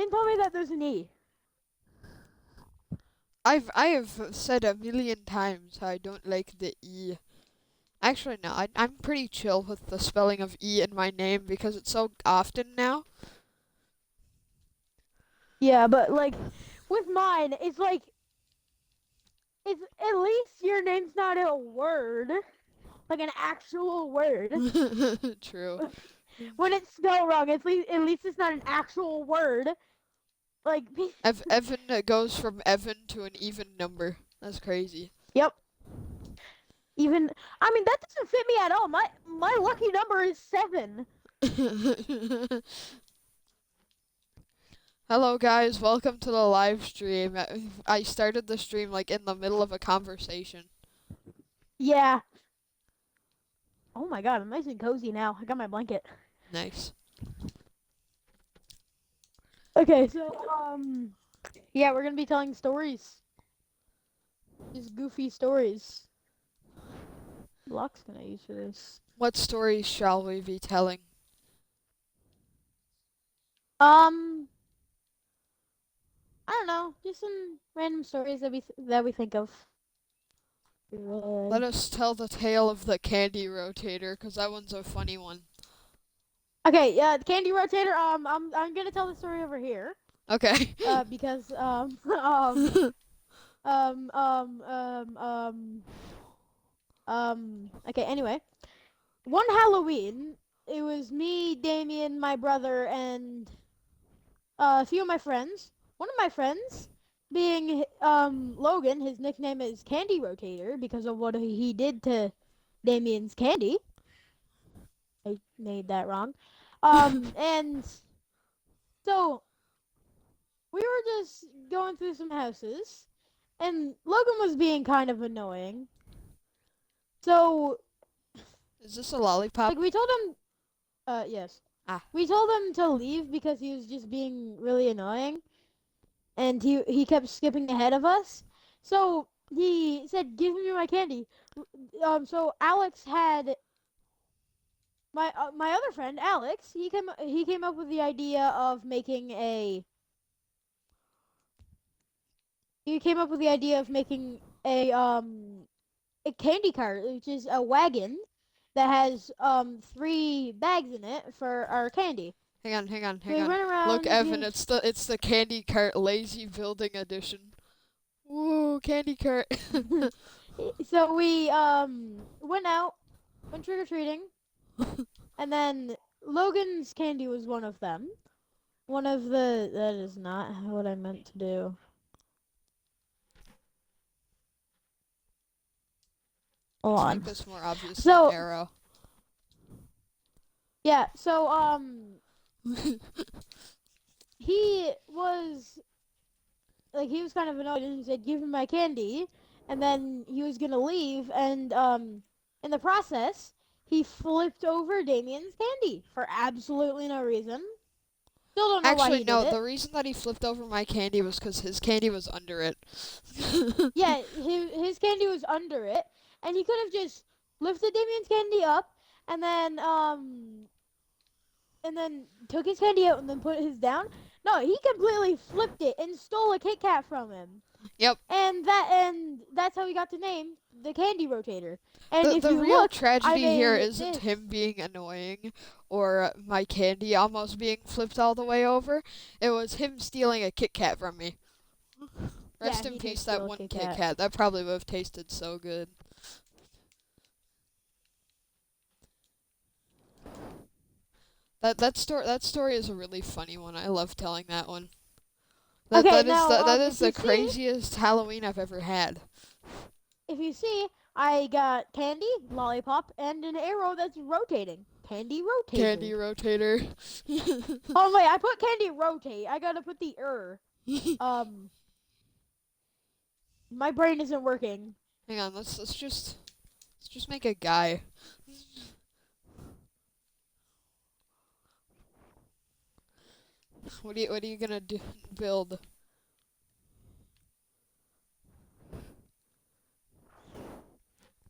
didn't tell me that there's an E. I have said a million times how I don't like the E. Actually, no, I'm pretty chill with the spelling of E in my name because it's so often now. Yeah, but like with mine, it's like it's at least your name's not a word, like an actual word. True. When it's spelled wrong, at least it's not an actual word. Like, Evan goes from Evan to an even number. That's crazy. yep. Even I mean that doesn't fit me at all. My lucky number is 7. Hello guys, welcome to the live stream. I started the stream like in the middle of a conversation. Yeah. Oh my god, I'm nice and cozy now. I got my blanket. Nice. Okay, so yeah, we're gonna be telling stories. Just goofy stories. Blocks can I use for this? What stories shall we be telling? Um, I don't know, just some random stories that we think of. Let Good. us tell the tale of the candy rotator, 'cause that one's a funny one. Okay, yeah, the candy rotator. I'm gonna tell the story over here. Okay. Because Okay. Anyway, one Halloween, it was me, Damian, my brother, and a few of my friends. One of my friends, being Logan, his nickname is Candy Rotator because of what he did to Damian's candy. I made that wrong. And so we were just going through some houses, and Logan was being kind of annoying. So, Is this a lollipop? like, we told him, yes, Ah. we told him to leave because he was just being really annoying, and he kept skipping ahead of us. So he said, "Give me my candy." So Alex had my other friend Alex. He came up with the idea of making a. He came up with the idea of making a candy cart, which is a wagon that has 3 bags in it for our candy. Hang on, hang on, So hang we on. went Look, around. Evan, it's the candy cart lazy building edition. Woo, candy cart. So we went trick or treating, and then Logan's candy was one of them. One of the that is not what I meant to do. Hold Let's make on. this more obviously an So arrow. yeah, so he was he was kind of annoyed and he said, "Give me my candy," and then he was gonna leave, and in the process, he flipped over Damien's candy for absolutely no reason. Still don't know why Actually, he did no, it. the reason that he flipped over my candy was 'cause his candy was under it. Yeah, his candy was under it, and he could have just lifted Damien's candy up, and then took his candy out and then put his down. No, he completely flipped it and stole a Kit Kat from him. Yep. And that's how he got the name, the Candy Rotator. And if The you real look, I tragedy here made isn't this. him being annoying or my candy almost being flipped all the way over. It was him stealing a Kit Kat from me. Yeah, Rest in he did peace, that steal a one Kit Kit Kat. Kat. That probably would have tasted so good. That story is a really funny one. I love telling that one. That Okay, that is now the that is if the you see, craziest Halloween I've ever had. if you see, I got candy, lollipop, and an arrow that's rotating. Candy Candy Rotator. rotator. Oh wait, I put candy rotate. I gotta put the Um, my brain isn't working. Hang on, let's just make a guy. What are you gonna do build?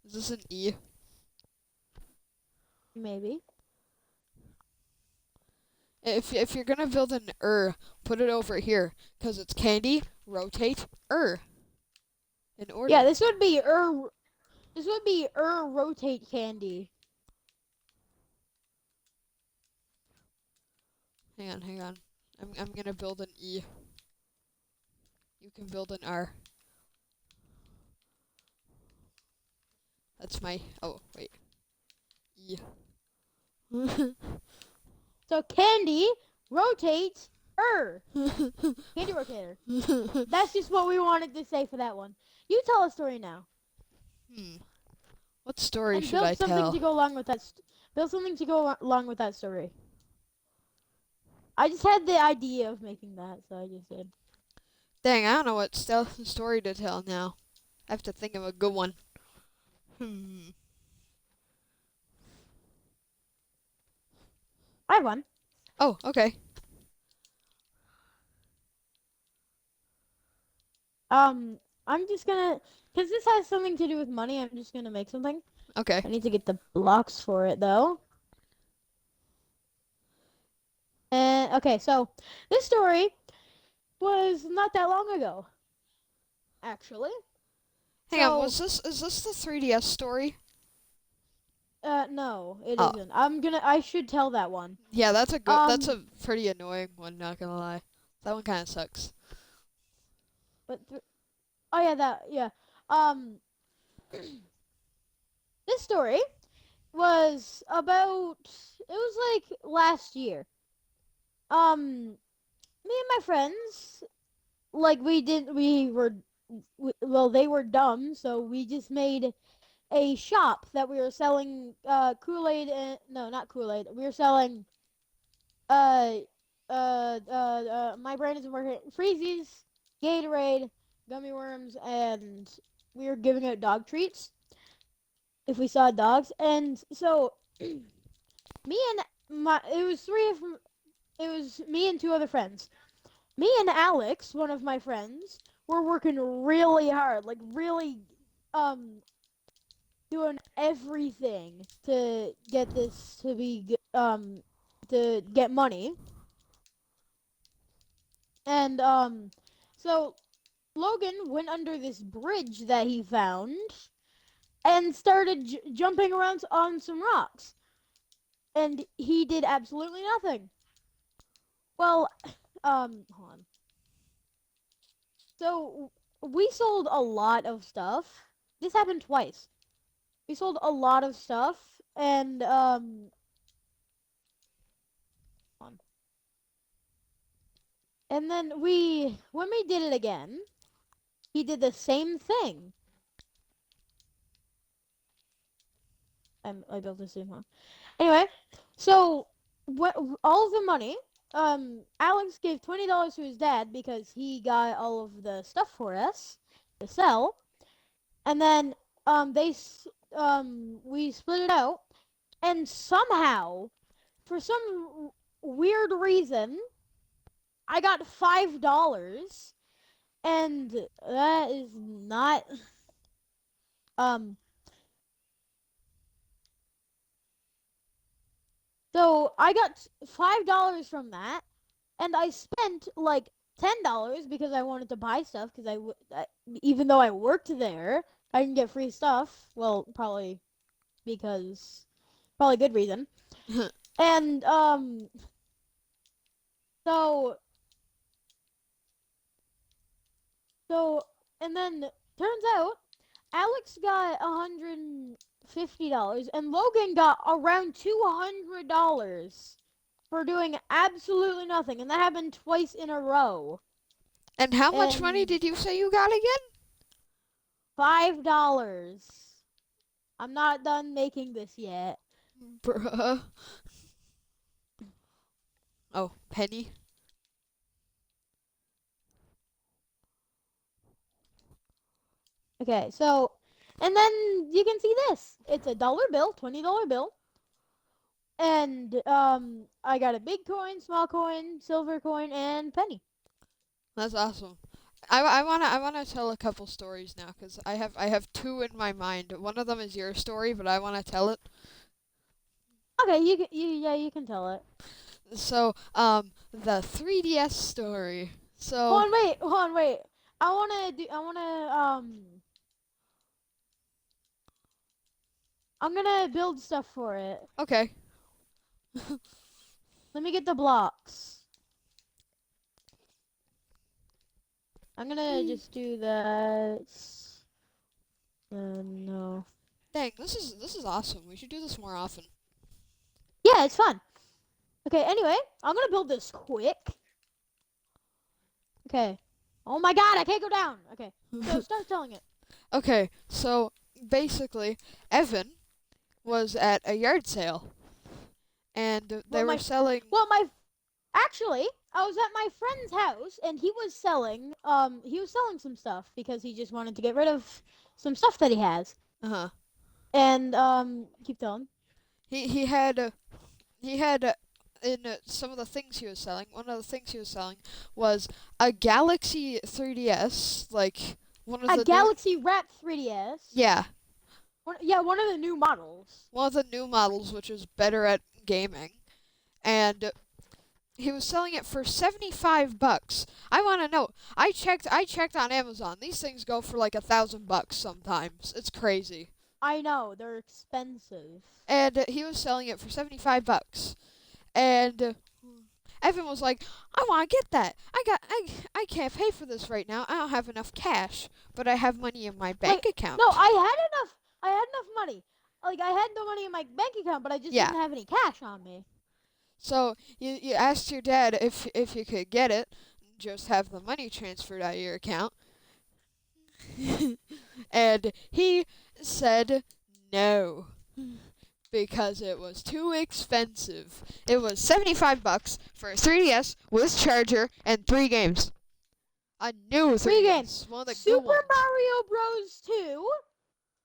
Is this an E? Maybe. If you're gonna build an put it over here, 'cause it's candy. Rotate in Yeah, order. this would be rotate candy. Hang on. I'm gonna build an E. You can build an R. That's my. Oh wait. E. So candy rotate candy rotator. That's just what we wanted to say for that one. You tell a story now, Hmm. What story and should I tell? build something to go along with that story. I just had the idea of making that, so I just did. Dang, I don't know what story to tell now. I have to think of a good one. Hmm. I have one. Oh, okay. I'm just gonna, cause this has something to do with money. I'm just gonna make something. Okay. I need to get the blocks for it though. And okay, so this story was not that long ago, actually. Hang on, So, is this the 3DS story? no, it Oh. isn't. I should tell that one. Yeah, that's Um, a pretty annoying one, not gonna lie. That one kinda sucks. but oh yeah, yeah. Um, this story was about. It was like last year. Me and my friends, like well, they were dumb, so we just made a shop that we were selling Kool-Aid and no, not Kool-Aid. We were selling uh my brand isn't working. Freezies, Gatorade, gummy worms, and we were giving out dog treats if we saw dogs. And so me and my it was three of it was me and two other friends. Me and Alex, one of my friends, were working really hard, like really um doing everything to get this to be to get money. And so Logan went under this bridge that he found and started jumping around on some rocks. And he did absolutely nothing. Well, hold on. So we sold a lot of stuff. This happened twice. We sold a lot of stuff, and hold on. And then when we did it again, he did the same thing. I built the same one. Anyway, so what all of the money, Alex gave $20 to his dad because he got all of the stuff for us to sell, and then they we split it out, and somehow, for some weird reason, I got $5, and that is not um. So I got $5 from that, and I spent like $10 because I wanted to buy stuff because even though I worked there, I can get free stuff. Well, because probably good reason. And so so and then turns out Alex got $150 and Logan got around $200 for doing absolutely nothing, and that happened twice in a row. And how much money And did you say you got again? $5. I'm not done making this yet. Bruh. Oh, penny. Okay, so and then you can see this. It's a dollar bill, $20 bill, and I got a big coin, small coin, silver coin, and penny. That's awesome. I wanna tell a couple stories now because I have two in my mind. One of them is your story, but I wanna tell it. Okay, yeah, you can tell it. the 3DS story. Hold So, on, wait, hold on, wait. I'm gonna build stuff for it. okay. Let me get the blocks. I'm gonna just do that. No. Dang, this is awesome. We should do this more often. Yeah, it's fun. Okay, anyway, I'm gonna build this quick. Okay. Oh my god, I can't go down. Okay, so start telling it. Okay, so basically, Evan was at a yard sale and they Well, were selling. actually, I was at my friend's house and he was selling some stuff because he just wanted to get rid of some stuff that he has. Uh-huh. And keep telling. He had in some of the things he was selling. One of the things he was selling was a Galaxy 3DS, like one of A the new. Galaxy Wrap 3DS. Yeah, One of the new models. one of the new models, which is better at gaming, and he was selling it for $75. I want to know. I checked on Amazon. These things go for like $1,000 sometimes. It's crazy. I know, they're expensive. And he was selling it for $75. And Evan was like, "I want to get that. I can't pay for this right now. I don't have enough cash, but I have money in my bank Like, no, account." I had enough money. Like, I had no money in my bank account, but I just Yeah. didn't have any cash on me. So you asked your dad if you could get it, just have the money transferred out of your account. And he said no because it was too expensive. It was $75 for a 3DS with charger and 3 games. A new 3 3DS, games. one of the good Super ones. Mario Bros. 2,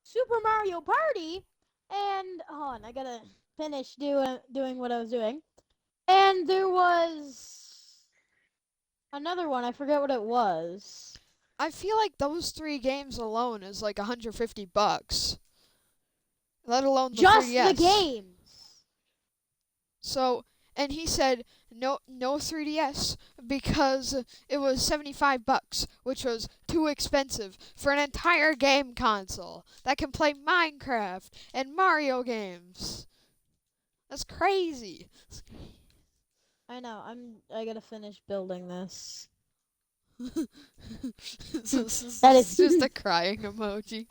Super Mario Party, and hold on, I gotta finish doing what I was doing. And there was another one. I forget what it was. I feel like those 3 games alone is like $150, let alone the Just the 3DS. games. So, and he said no 3DS because it was $75, which was too expensive for an entire game console that can play Minecraft and Mario games. That's crazy. I know. I gotta finish building this. That It's is. just a crying emoji.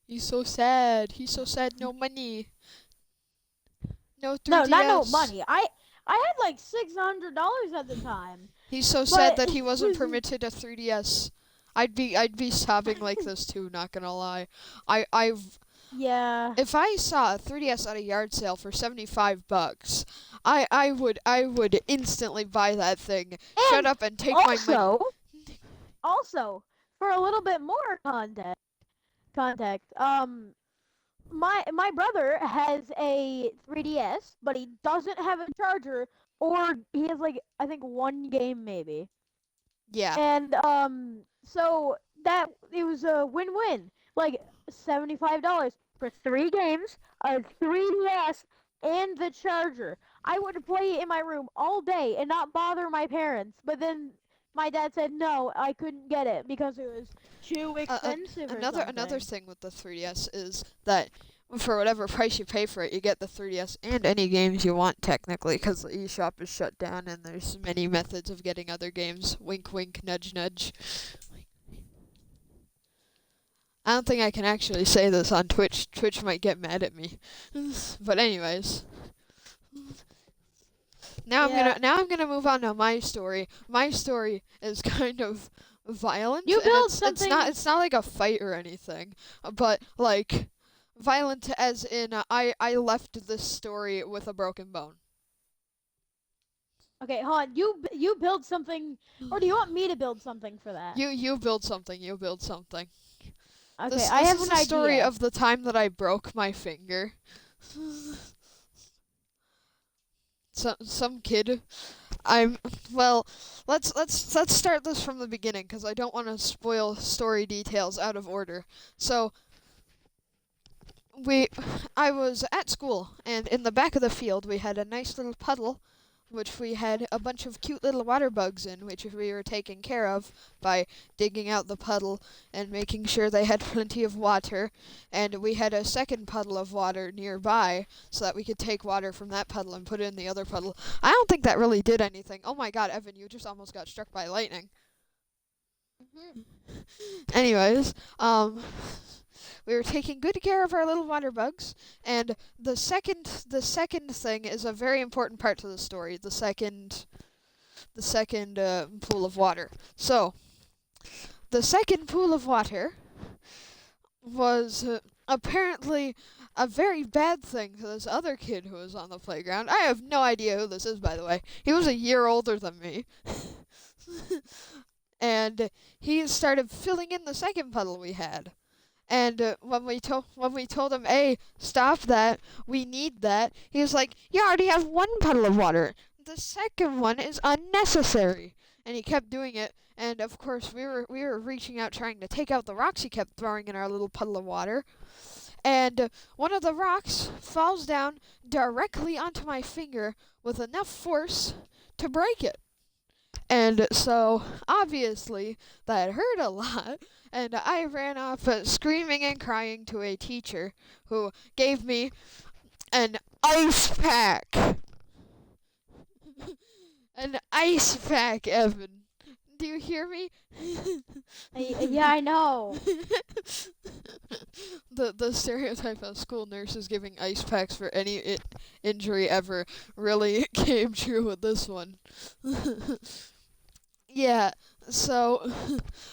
He's so sad. He's so sad. No money. No No, not no 3DS. money. I had like $600 at the time, He's so sad but that he it wasn't was permitted a 3DS. I'd be sobbing like this too. Not gonna lie. I've yeah. if I saw a 3DS at a yard sale for $75, I would instantly buy that thing. Shut And up and take my money. also for a little bit more context, my brother has a 3DS, but he doesn't have a charger, or he has like I think one game maybe. Yeah. And so that it was a win-win. Like $75 for 3 games, a 3DS, and the charger. I would play it in my room all day and not bother my parents. But then my dad said no, I couldn't get it because it was too Uh, uh, expensive or another something. thing with the 3DS is that for whatever price you pay for it, you get the 3DS and any games you want technically, because the eShop is shut down and there's many methods of getting other games. Wink, wink, nudge, nudge. I don't think I can actually say this on Twitch. Twitch might get mad at me. But anyways, Yeah. now I'm gonna move on to my story. My story is kind of violent, You and build it's not like a fight or anything, but like violent as in I left this story with a broken bone. Okay, hold on. You build something, or do you want me to build something for that? You build something. You build something. Okay, This I this have is an the story idea. of the time that I broke my finger. Some kid. I'm well. Let's start this from the beginning because I don't want to spoil story details out of order. So we I was at school, and in the back of the field we had a nice little puddle which we had a bunch of cute little water bugs in, which we were taking care of by digging out the puddle and making sure they had plenty of water. And we had a second puddle of water nearby so that we could take water from that puddle and put it in the other puddle. I don't think that really did anything. Oh my god, Evan, you just almost got struck by lightning. Mhm. Anyways, we were taking good care of our little water bugs, and the second thing is a very important part to the story. The second pool of water. So the second pool of water was apparently a very bad thing to this other kid who was on the playground. I have no idea who this is, by the way. He was a year older than me. And he started filling in the second puddle we had. And when we told him, "Hey, stop that. We need that." He was like, "You already have one puddle of water. The second one is unnecessary." And he kept doing it. And of course, we were reaching out trying to take out the rocks he kept throwing in our little puddle of water. And one of the rocks falls down directly onto my finger with enough force to break it. And so, obviously, that hurt a lot, and I ran off screaming and crying to a teacher who gave me an ice pack. An ice pack, Evan. Do you hear me? Yeah, I know. The stereotype of school nurses giving ice packs for any injury ever really came true with this one. Yeah, so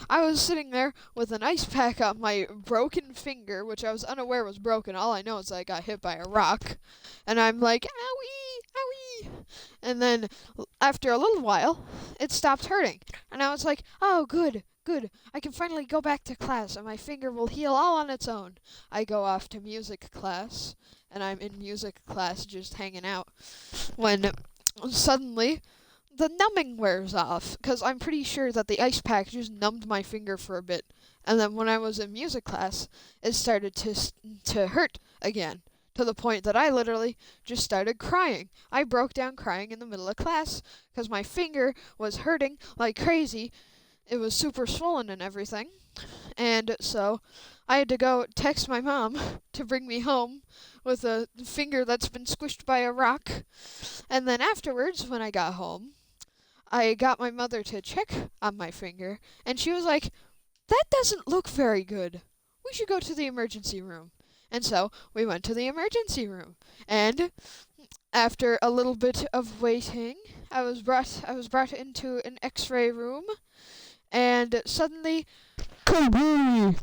I was sitting there with an ice pack on my broken finger, which I was unaware was broken. All I know is I got hit by a rock. And I'm like, owie, owie. And then after a little while, it stopped hurting. And I was like, oh, good, good. I can finally go back to class and my finger will heal all on its own. I go off to music class, and I'm in music class just hanging out when suddenly the numbing wears off, because I'm pretty sure that the ice pack just numbed my finger for a bit, and then when I was in music class, it started to hurt again, to the point that I literally just started crying. I broke down crying in the middle of class because my finger was hurting like crazy. It was super swollen and everything, and so I had to go text my mom to bring me home with a finger that's been squished by a rock. And then afterwards, when I got home, I got my mother to check on my finger, and she was like, "That doesn't look very good. We should go to the emergency room." And so we went to the emergency room. And after a little bit of waiting, I was brought into an X-ray room, and suddenly, kabooey!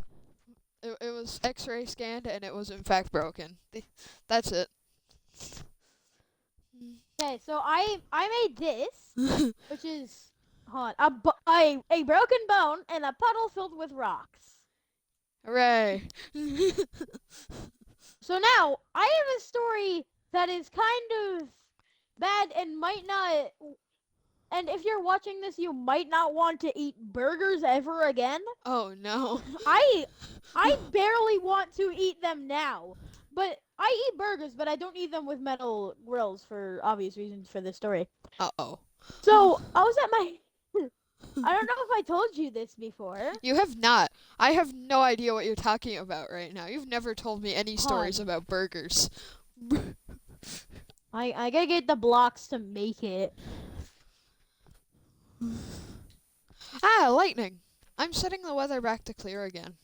It was X-ray scanned, and it was in fact broken. That's it. Okay, so I made this, which is hold on, a broken bone and a puddle filled with rocks. Hooray! So now I have a story that is kind of bad and might not. And if you're watching this, you might not want to eat burgers ever again. Oh no. I I barely want to eat them now. But I eat burgers, but I don't eat them with metal grills for obvious reasons for this story. Uh-oh. So I was at my I don't know if I told you this before. You have not. I have no idea what you're talking about right now. You've never told me any stories Hon. about burgers. I gotta get the blocks to make it. Ah, lightning. I'm setting the weather back to clear again.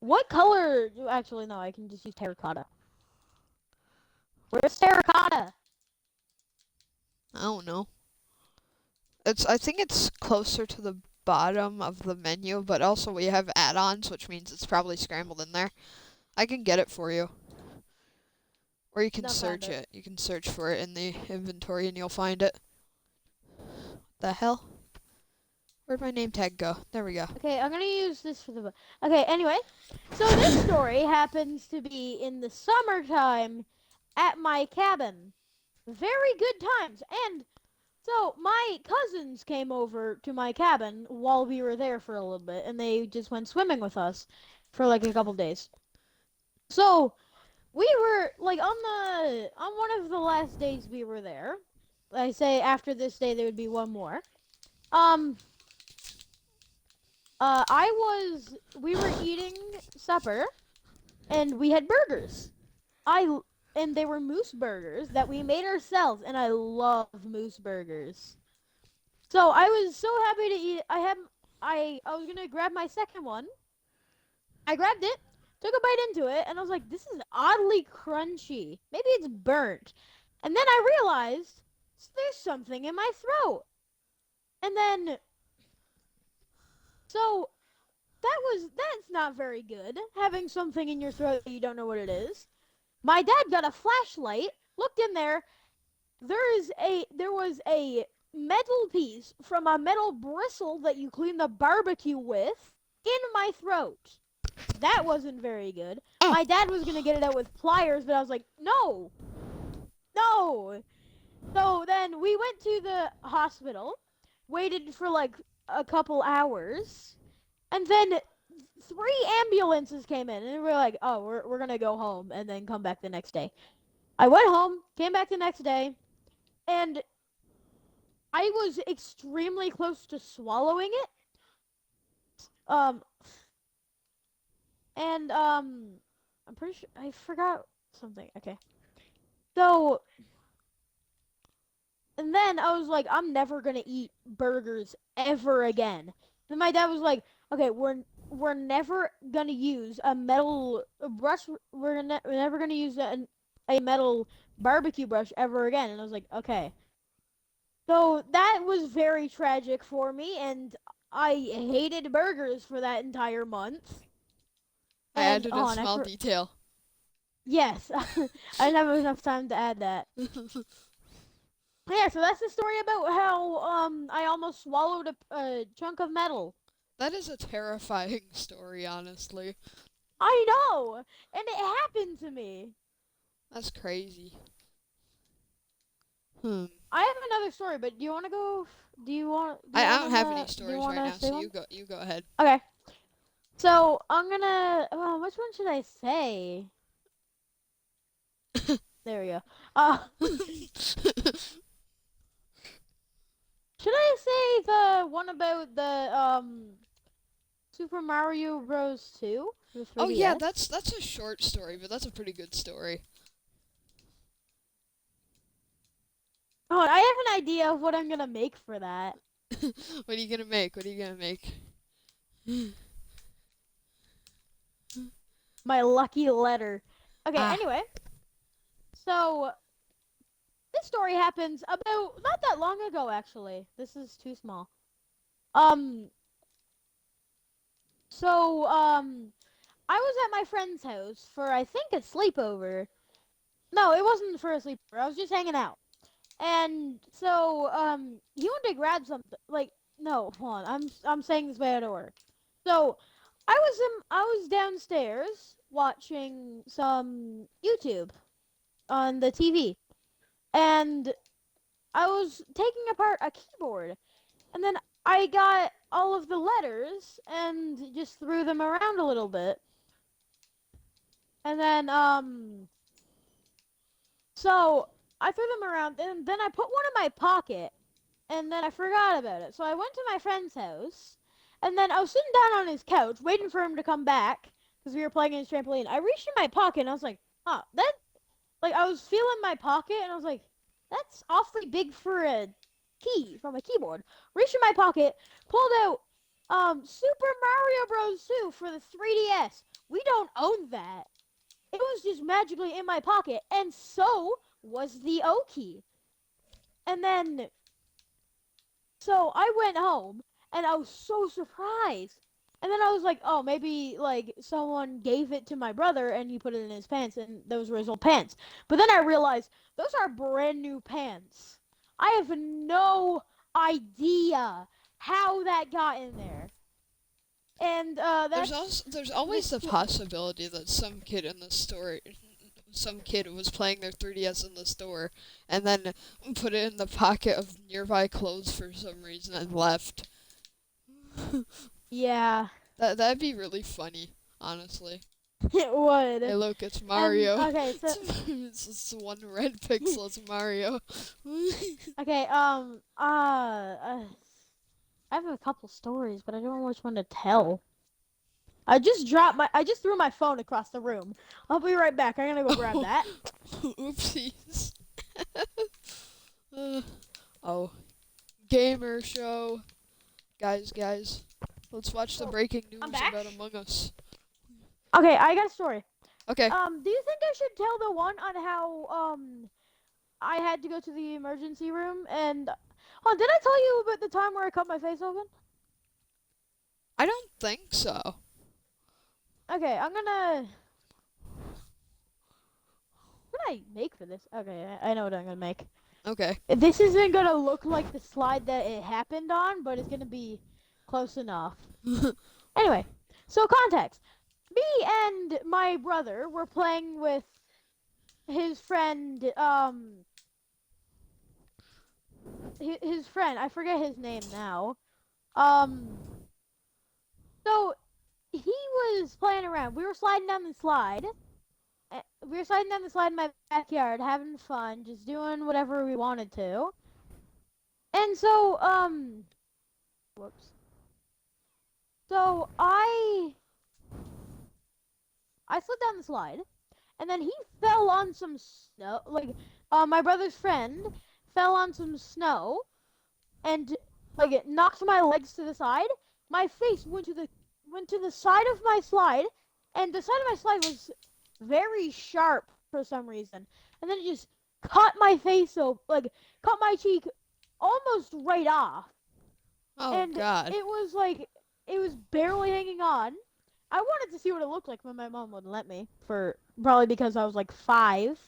What color? Actually, no. I can just use terracotta. Where's terracotta? I don't know. I think it's closer to the bottom of the menu, but also we have add-ons, which means it's probably scrambled in there. I can get it for you. Or you can Not found search it. it. You can search for it in the inventory and you'll find it. The hell? Where'd my name tag go? There we go. Okay, I'm gonna use this for the. Okay, anyway, so this story happens to be in the summertime at my cabin. Very good times, and So my cousins came over to my cabin while we were there for a little bit, and they just went swimming with us for like a couple days. So we were like on one of the last days we were there. I say after this day there would be one more. Um, I was we were eating supper and we had burgers. I and they were moose burgers that we made ourselves, and I love moose burgers. So I was so happy to eat. I was gonna grab my second one. I grabbed it, took a bite into it, and I was like, "This is oddly crunchy. Maybe it's burnt." And then I realized there's something in my throat. And then so that's not very good. Having something in your throat that you don't know what it is. My dad got a flashlight, looked in there. There was a metal piece from a metal bristle that you clean the barbecue with in my throat. That wasn't very good. Oh, My dad was gonna get it out with pliers, but I was like, no, no. So then we went to the hospital, waited for like a couple hours, and then three ambulances came in, and we were like, oh, we're gonna go home and then come back the next day. I went home, came back the next day, and I was extremely close to swallowing it. Um, and I'm pretty sure I forgot something. Okay, so and then I was like, I'm never gonna eat burgers ever again. Then my dad was like, okay, we're never gonna use a metal brush. We're never gonna use a metal barbecue brush ever again. And I was like, okay. So that was very tragic for me, and I hated burgers for that entire month. I And added a oh, and I small for detail. yes, I didn't have enough time to add that. Yeah, so that's the story about how I almost swallowed a chunk of metal. That is a terrifying story, honestly. I know, and it happened to me. That's crazy. Hmm. I have another story, but do you want to go? Do you I want don't have any to do you stories want right to now, say so one? you go ahead. Okay. So I'm gonna. Which one should I say? There we go. Should I say the one about the Super Mario Bros. 2 for Oh yeah, 3DS? that's a short story, but that's a pretty good story. Oh, I have an idea of what I'm gonna make for that. What are you gonna make? What are you gonna make? My lucky letter. Okay. Ah. Anyway, so this story happens about not that long ago. Actually, this is too small. Um. So I was at my friend's house for I think a sleepover. No, it wasn't for a sleepover. I was just hanging out. And so he wanted to grab something. Like no, hold on. I'm saying this way out of order. So I was downstairs watching some YouTube on the TV, and I was taking apart a keyboard, and then I got all of the letters and just threw them around a little bit, and then so I threw them around, and then I put one in my pocket, and then I forgot about it. So I went to my friend's house, and then I was sitting down on his couch waiting for him to come back because we were playing in his trampoline. I reached in my pocket and I was like, "Huh, that like I was feeling my pocket and I was like, that's awfully big for a key from a keyboard." Reached in my pocket, pulled out Super Mario Bros. 2 for the 3DS. We don't own that. It was just magically in my pocket, and so was the O key. And then so I went home and I was so surprised. And then I was like, oh, maybe like someone gave it to my brother and he put it in his pants and those were his old pants. But then I realized those are brand new pants. I have no idea how that got in there. And There's that's also there's always this the possibility that some kid in the story some kid was playing their 3DS in the store and then put it in the pocket of nearby clothes for some reason and left. Yeah, That'd be really funny, honestly. it would. Hey, look, it's And Mario. okay, so It's just one red pixel. It's Mario. okay, I have a couple stories, but I don't know which one to tell. I just threw my phone across the room. I'll be right back. I'm gonna go grab Oh, that. oopsies. Uh, oh, gamer show. Guys, let's watch the Oh, breaking I'm news back. about Among Us. Okay, I got a story. Okay. Do you think I should tell the one on how I had to go to the emergency room and oh, did I tell you about the time where I cut my face open? I don't think so. Okay, I'm gonna what did I make for this? Okay, I know what I'm gonna make. Okay. This isn't gonna look like the slide that it happened on, but it's gonna be close enough. Anyway, so context. Me and my brother were playing with his friend, his friend. I forget his name now. Um, so he was playing around. We were sliding down the slide. We were sliding down the slide in my backyard, having fun, just doing whatever we wanted to. And so, whoops. So I slid down the slide, and then he fell on some snow. Like, my brother's friend fell on some snow, and like it knocked my legs to the side. My face went to the side of my slide, and the side of my slide was very sharp for some reason. And then it just cut my face open, like cut my cheek almost right off. Oh And God. it was like it was barely hanging on. I wanted to see what it looked like, but my mom wouldn't let me for probably because I was like 5.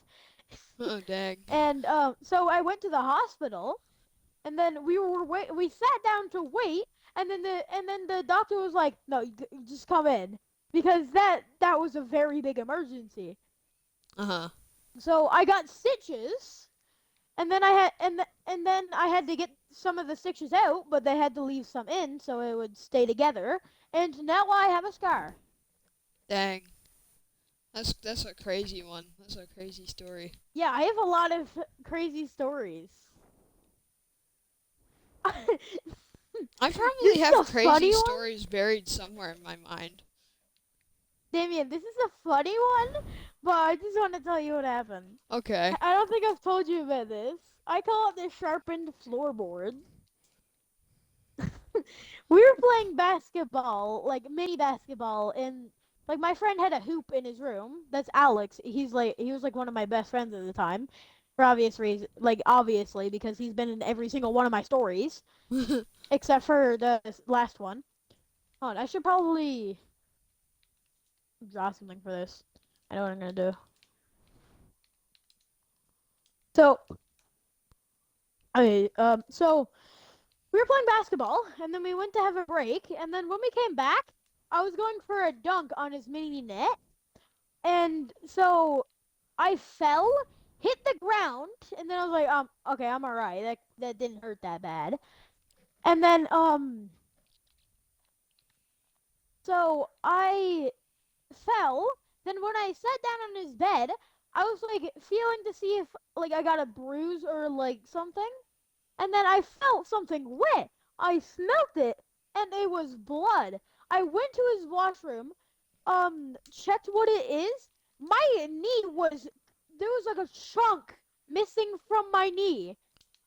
Oh dang. And so I went to the hospital, and then we sat down to wait, and then the doctor was like, "No, you just come in." Because that was a very big emergency. Uh huh. So I got stitches, and then and then I had to get some of the stitches out, but they had to leave some in so it would stay together. And now I have a scar. Dang. That's a crazy one. That's a crazy story. Yeah, I have a lot of crazy stories. I This probably is have a funny crazy one, stories buried somewhere in my mind. Damian. This is a funny one, but I just want to tell you what happened. Okay. I don't think I've told you about this. I call it the sharpened floorboard. We were playing basketball, like mini basketball, and like my friend had a hoop in his room. That's Alex. He was like one of my best friends at the time, for obvious reason. Like obviously because he's been in every single one of my stories, except for the last one. Hold on, I should probably draw something for this. I know what I'm gonna do. So, okay, so we were playing basketball, and then we went to have a break, and then when we came back, I was going for a dunk on his mini net, and so I fell, hit the ground, and then I was like, okay, I'm alright. That didn't hurt that bad. And then so I fell. Then when I sat down on his bed, I was like feeling to see if like I got a bruise or like something. And then I felt something wet. I smelt it, and it was blood. I went to his washroom, checked what it is. My knee was there was like a chunk missing from my knee,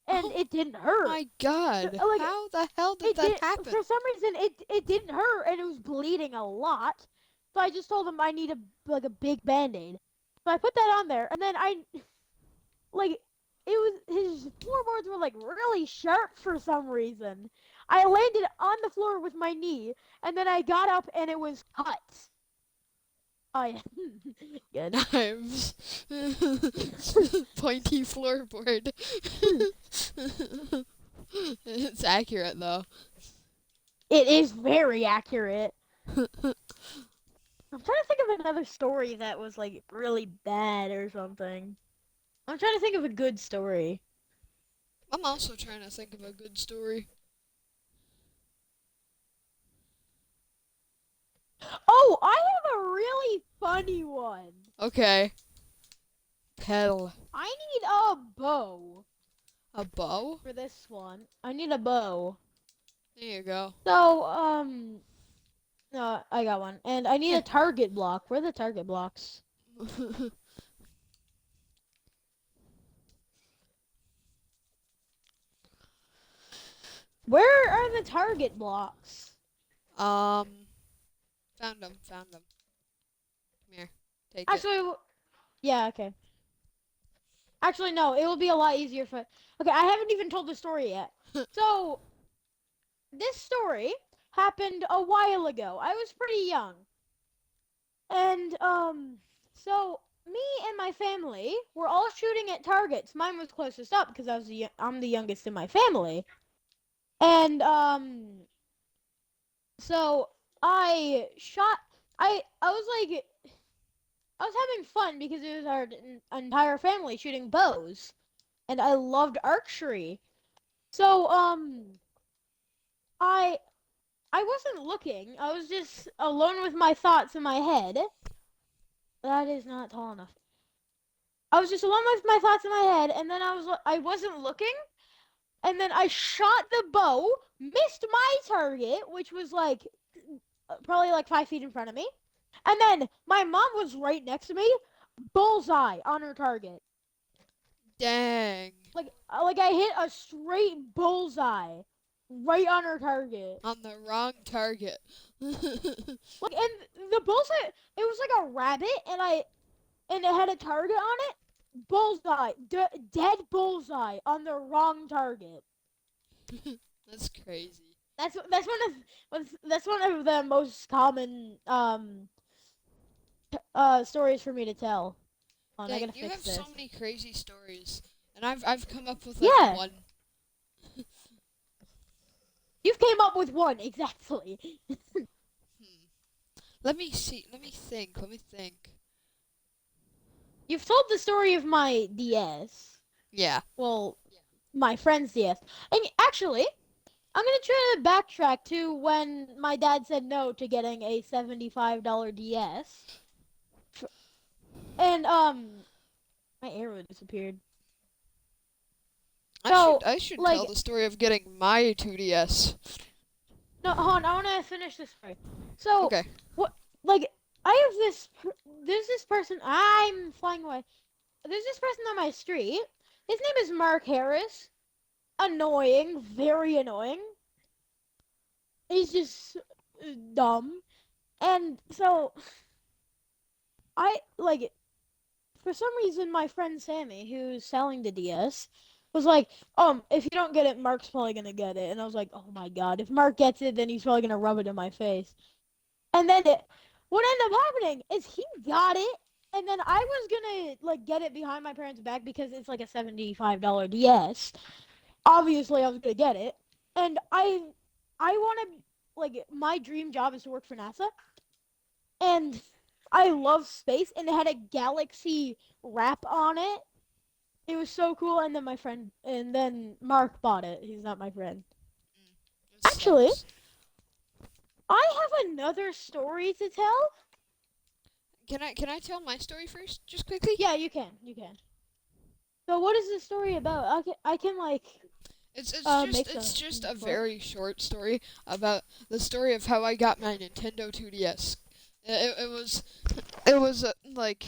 and Oh it didn't hurt. my So, God. like How the hell did it that did happen? for some reason it didn't hurt, and it was bleeding a lot. So I just told him I need a big band-aid. So I put that on there, and then I like it was his floorboards were like really sharp for some reason. I landed on the floor with my knee, and then I got up and it was cut. Oh yeah, good. Knives. Pointy floorboard. It's accurate though. It is very accurate. I'm trying to think of another story that was like really bad or something. I'm trying to think of a good story. I'm also trying to think of a good story. Oh, I have a really funny one. Okay. Tell. I need a bow A bow? for this one. I need a bow. There you go. So, no, I got one. And I need Here. a target block. Where are the target blocks? Where are the target blocks? um, found them. Found them. Come here. Take it. Actually, yeah, okay. Actually, no, it will be a lot easier for. Okay, I haven't even told the story yet. So, this story happened a while ago. I was pretty young. And, so me and my family were all shooting at targets. Mine was closest up because I'm the youngest in my family. And, so I shot. I was like, I was having fun because it was our entire family shooting bows, and I loved archery. So I I wasn't looking. I was just alone with my thoughts in my head. That is not tall enough. I was just alone with my thoughts in my head, and then I wasn't looking, and then I shot the bow, missed my target, which was like probably like 5 feet in front of me, and then my mom was right next to me, bullseye on her target. Dang. Like I hit a straight bullseye right on her target. On the wrong target. Like and the bullseye, it was like a rabbit, and it had a target on it. Bullseye, dead bullseye on the wrong target. That's crazy. That's one of the most common stories for me to tell. Hold on, I Dang, gotta you fix have so this. many crazy stories. And I've come up with like Yeah, one. you've came up with one exactly. Hmm. Let me see. Let me think. Let me think. You've told the story of my DS. Yeah. Well, my friend's DS. And actually, I'm gonna try to backtrack to when my dad said no to getting a $75 DS. And my arrow disappeared. So I should tell like the story of getting my 2DS. no, hold on, I want to finish this story. So Okay. what? Like I have this. There's this person. I'm flying away. There's this person on my street. His name is Mark Harris. Annoying, very annoying. He's just dumb. And so I like for some reason my friend Sammy, who's selling the DS, was like, if you don't get it, Mark's probably gonna get it. And I was like, oh my god, if Mark gets it, then he's probably gonna rub it in my face. And then what ended up happening is he got it, and then I was gonna like get it behind my parents' back because it's like a $75 DS. Obviously, I was gonna get it, and I want to like my dream job is to work for NASA, and I love space, and it had a galaxy wrap on it. It was so cool, and then my friend, and then Mark bought it. He's not my friend. It Actually, sucks. I have another story to tell. Can I tell my story first, just quickly? Yeah, you can. You can. So, what is this story about? I can like make It's some just a clip. very short story about the story of how I got my Nintendo 2DS. It was like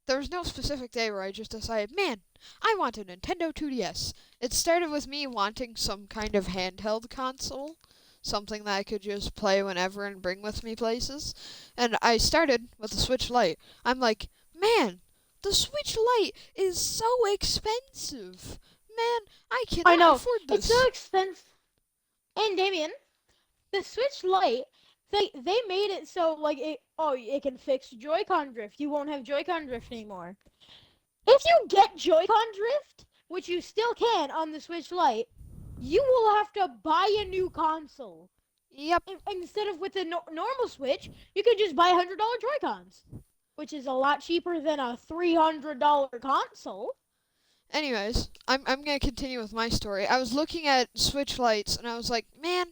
there was no specific day where I just decided, man, I want a Nintendo 2DS. It started with me wanting some kind of handheld console, something that I could just play whenever and bring with me places. And I started with the Switch Lite. I'm like, man, the Switch Lite is so expensive. Man, I I cannot know afford it's so this. expensive. And Damien, the Switch Lite, they made it so like it can fix Joy-Con drift. You won't have Joy-Con drift anymore. If you get Joy-Con drift, which you still can on the Switch Lite, you will have to buy a new console. Yep. Instead of with the normal Switch, you could just buy $100 Joy-Cons, which is a lot cheaper than a $300 console. Anyways, I'm gonna continue with my story. I was looking at Switch Lights and I was like, man,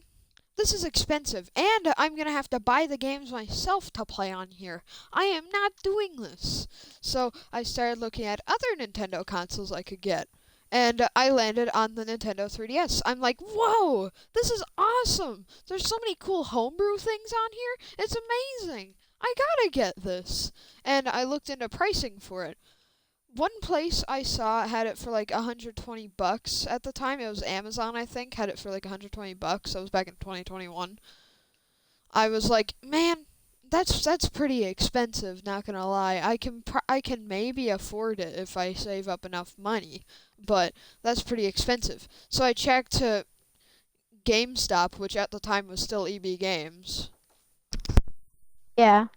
this is expensive, and I'm gonna have to buy the games myself to play on here. I am not doing this. So I started looking at other Nintendo consoles I could get. And I landed on the Nintendo 3DS. I'm like, whoa, this is awesome. There's so many cool homebrew things on here. It's amazing. I gotta get this. And I looked into pricing for it. One place I saw had it for like 120 bucks at the time. It was Amazon, I think, had it for like 120 bucks. That was back in 2021. I was like, man, that's pretty expensive, not gonna lie. I can maybe afford it if I save up enough money, but that's pretty expensive. So I checked to GameStop, which at the time was still EB Games. Yeah.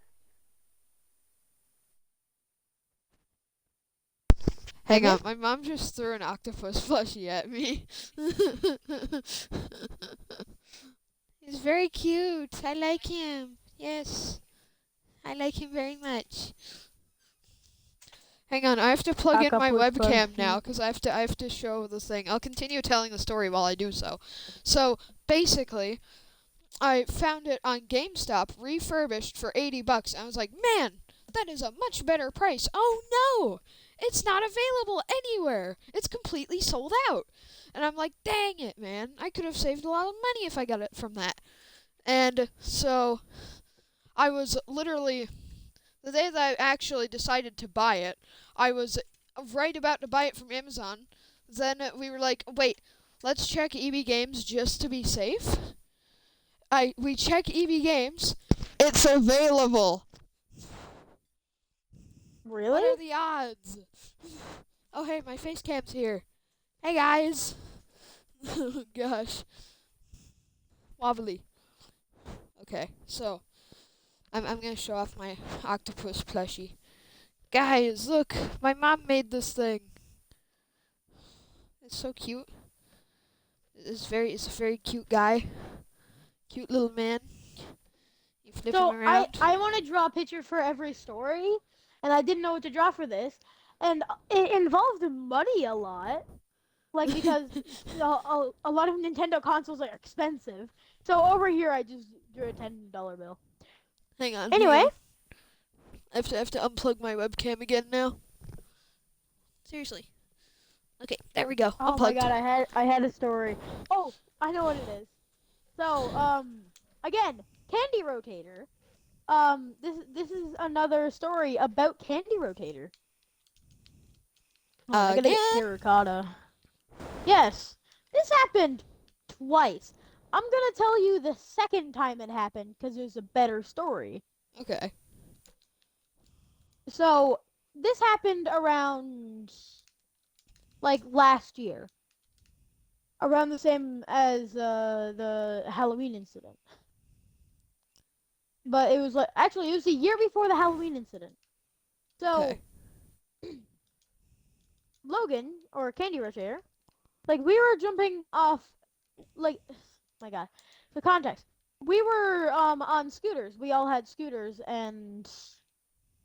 Hang Damian? on, my mom just threw an octopus plushie at me. He's very cute. I like him. Yes, I like him very much. Hang on, I have to plug in my Octopus webcam now plushie. because I have to show the thing. I'll continue telling the story while I do so. So basically, I found it on GameStop refurbished for 80 bucks. I was like, man, that is a much better price. Oh no, it's not available anywhere. It's completely sold out. And I'm like, dang it, man. I could have saved a lot of money if I got it from that. And so I was literally the day that I actually decided to buy it, I was right about to buy it from Amazon. Then we were like, wait, let's check EB Games just to be safe. We check EB Games. It's available. Really? What are the odds? Oh hey, my face cam's here. Hey guys. Oh gosh. Wobbly. Okay, so I'm gonna show off my octopus plushie. Guys, look, my mom made this thing. It's so cute. It's a very cute guy. Cute little man. You flip him So I around. I want to draw a picture for every story, and I didn't know what to draw for this, and it involved money a lot, like because a lot of Nintendo consoles are expensive. So over here I just drew a $10 bill. Hang Anyway, on. I have to unplug my webcam again now. Seriously. Okay, there we go. oh my Unplugged. God, I had a story. Oh, I know what it is. So again, Candy Rotator. This is another story about Candy Rotator. Hold on, I gotta get Again. terracotta. Yes, this happened twice. I'm gonna tell you the second time it happened because there's a better story. Okay. So this happened around like last year, around the same as the Halloween incident. But it was like actually it was the year before the Halloween incident. Okay. So Logan or Candy Rush Air, like we were jumping off, like my God, the context. We were on scooters. We all had scooters, and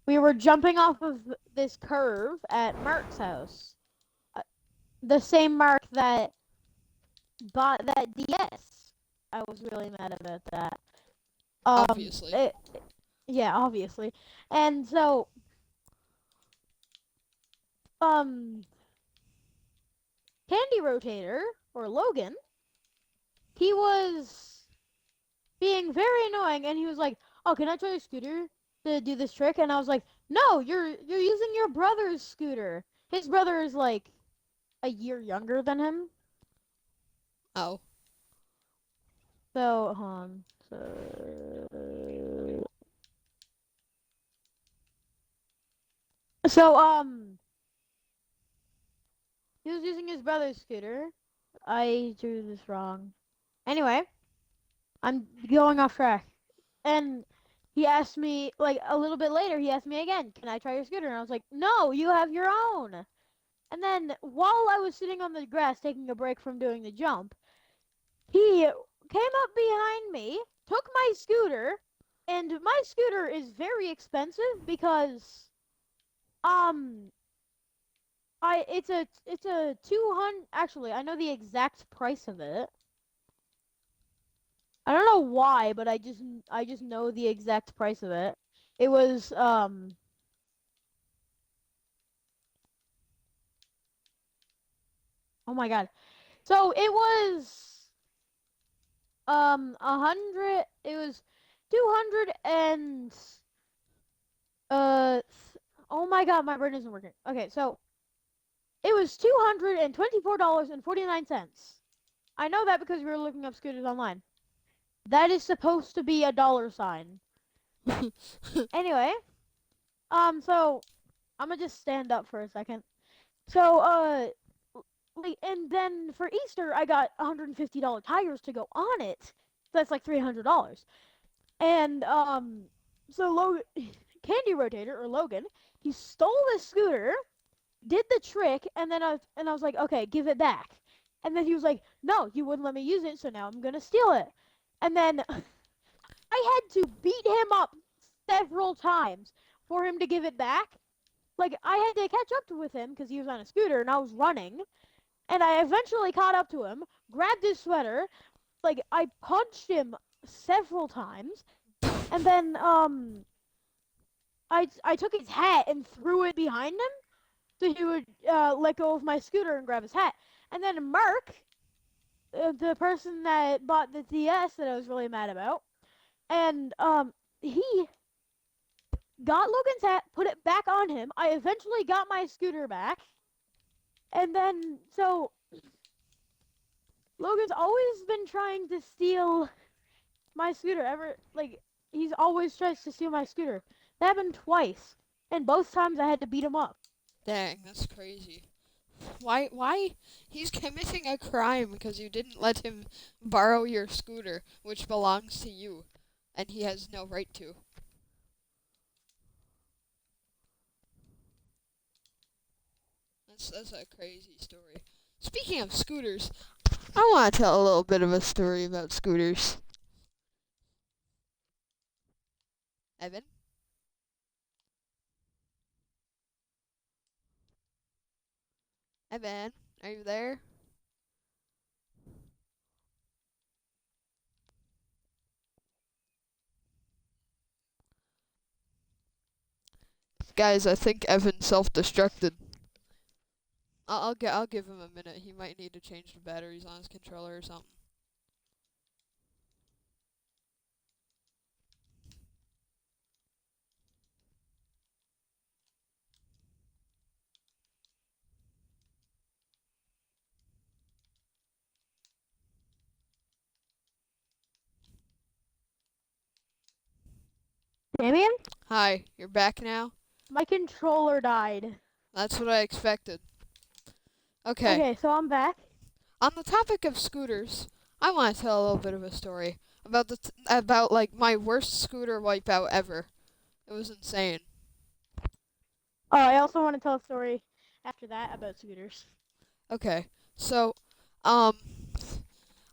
we were jumping off of this curve at Mark's house. Uh, the same Mark that bought that DS. I was really mad about that. Um, Obviously. it, yeah, obviously. And so, um, Candy Rotator or Logan, he was being very annoying, and he was like, "Oh, can I try your scooter to do this trick?" And I was like, "No, you're using your brother's scooter. His brother is like a year younger than him." Oh. So, so he was using his brother's scooter. I drew this wrong. Anyway, I'm going off track. And he asked me, like, a little bit later, he asked me again, "Can I try your scooter?" And I was like, "No, you have your own." And then while I was sitting on the grass taking a break from doing the jump, he came up behind me, took my scooter, and my scooter is very expensive because um I it's a 200, actually I know the exact price of it. I don't know why, but I just know the exact price of it. It was oh my god. So it was 100, it was 200 and uh oh my god, my brain isn't working. Okay, so it was $224.49. I know that because we were looking up scooters online. That is supposed to be a dollar sign. Anyway, so I'm gonna just stand up for a second. So, like, and then for Easter, I got $150 tires to go on it. So that's like $300. And so Candy Rotator or Logan, he stole the scooter, did the trick, and then I was like, okay, give it back. And then he was like, no, you wouldn't let me use it, so now I'm gonna steal it. And then I had to beat him up several times for him to give it back. Like I had to catch up with him because he was on a scooter and I was running. And I eventually caught up to him, grabbed his sweater, like I punched him several times, and then I took his hat and threw it behind him so he would let go of my scooter and grab his hat. And then Mark, the person that bought the DS that I was really mad about, and he got Logan's hat, put it back on him. I eventually got my scooter back, and then so Logan's always been trying to steal my scooter. He's always tries to steal my scooter. That happened twice, and both times I had to beat him up. Dang, that's crazy. Why? He's committing a crime because you didn't let him borrow your scooter, which belongs to you, and he has no right to. That's a crazy story. Speaking of scooters, I want to tell a little bit of a story about scooters. Evan, Evan, are you there? Guys, I think Evan self-destructed. I'll give him a minute. He might need to change the batteries on his controller or something. Damian, Hi, you're back now? my controller died. That's what I expected. Okay, Okay, so I'm back. on the topic of scooters, I want to tell a little bit of a story about about like my worst scooter wipeout ever. It was insane. Oh, I also want to tell a story after that about scooters. Okay, so um,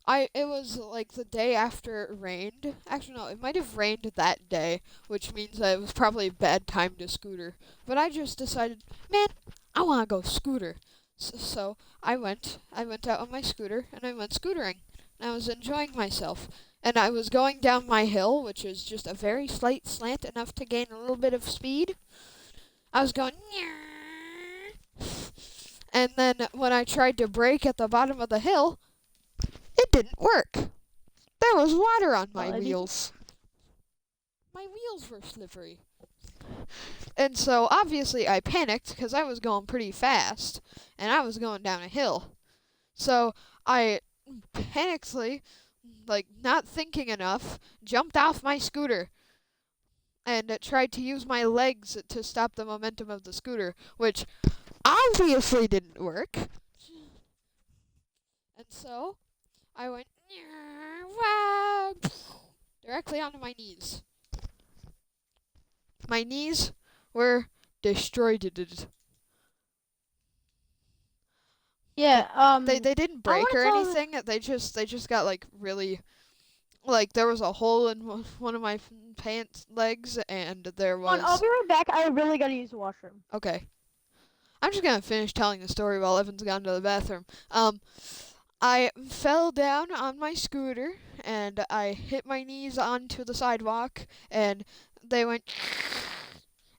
I it was like the day after it rained. Actually, no, it might have rained that day, which means that it was probably a bad time to scooter. But I just decided, man, I want to go scooter. So I went out on my scooter and I went scootering. And I was enjoying myself. And I was going down my hill, which is just a very slight slant enough to gain a little bit of speed. I was going, and then when I tried to brake at the bottom of the hill, it didn't work. There was water on my Well, at least wheels. My wheels were slippery. And so obviously I panicked because I was going pretty fast and I was going down a hill. So I panickedly, like not thinking enough, jumped off my scooter and tried to use my legs to stop the momentum of the scooter, which obviously didn't work. And so I went directly onto my knees. My knees were destroyed. yeah. They didn't I break want or to tell. anything. They just got like really like there was a hole in one of my pants legs, and there I'll was be right back. I really gotta use the washroom. okay. I'm just gonna finish telling the story while Evan's gone to the bathroom. I fell down on my scooter and I hit my knees onto the sidewalk and they went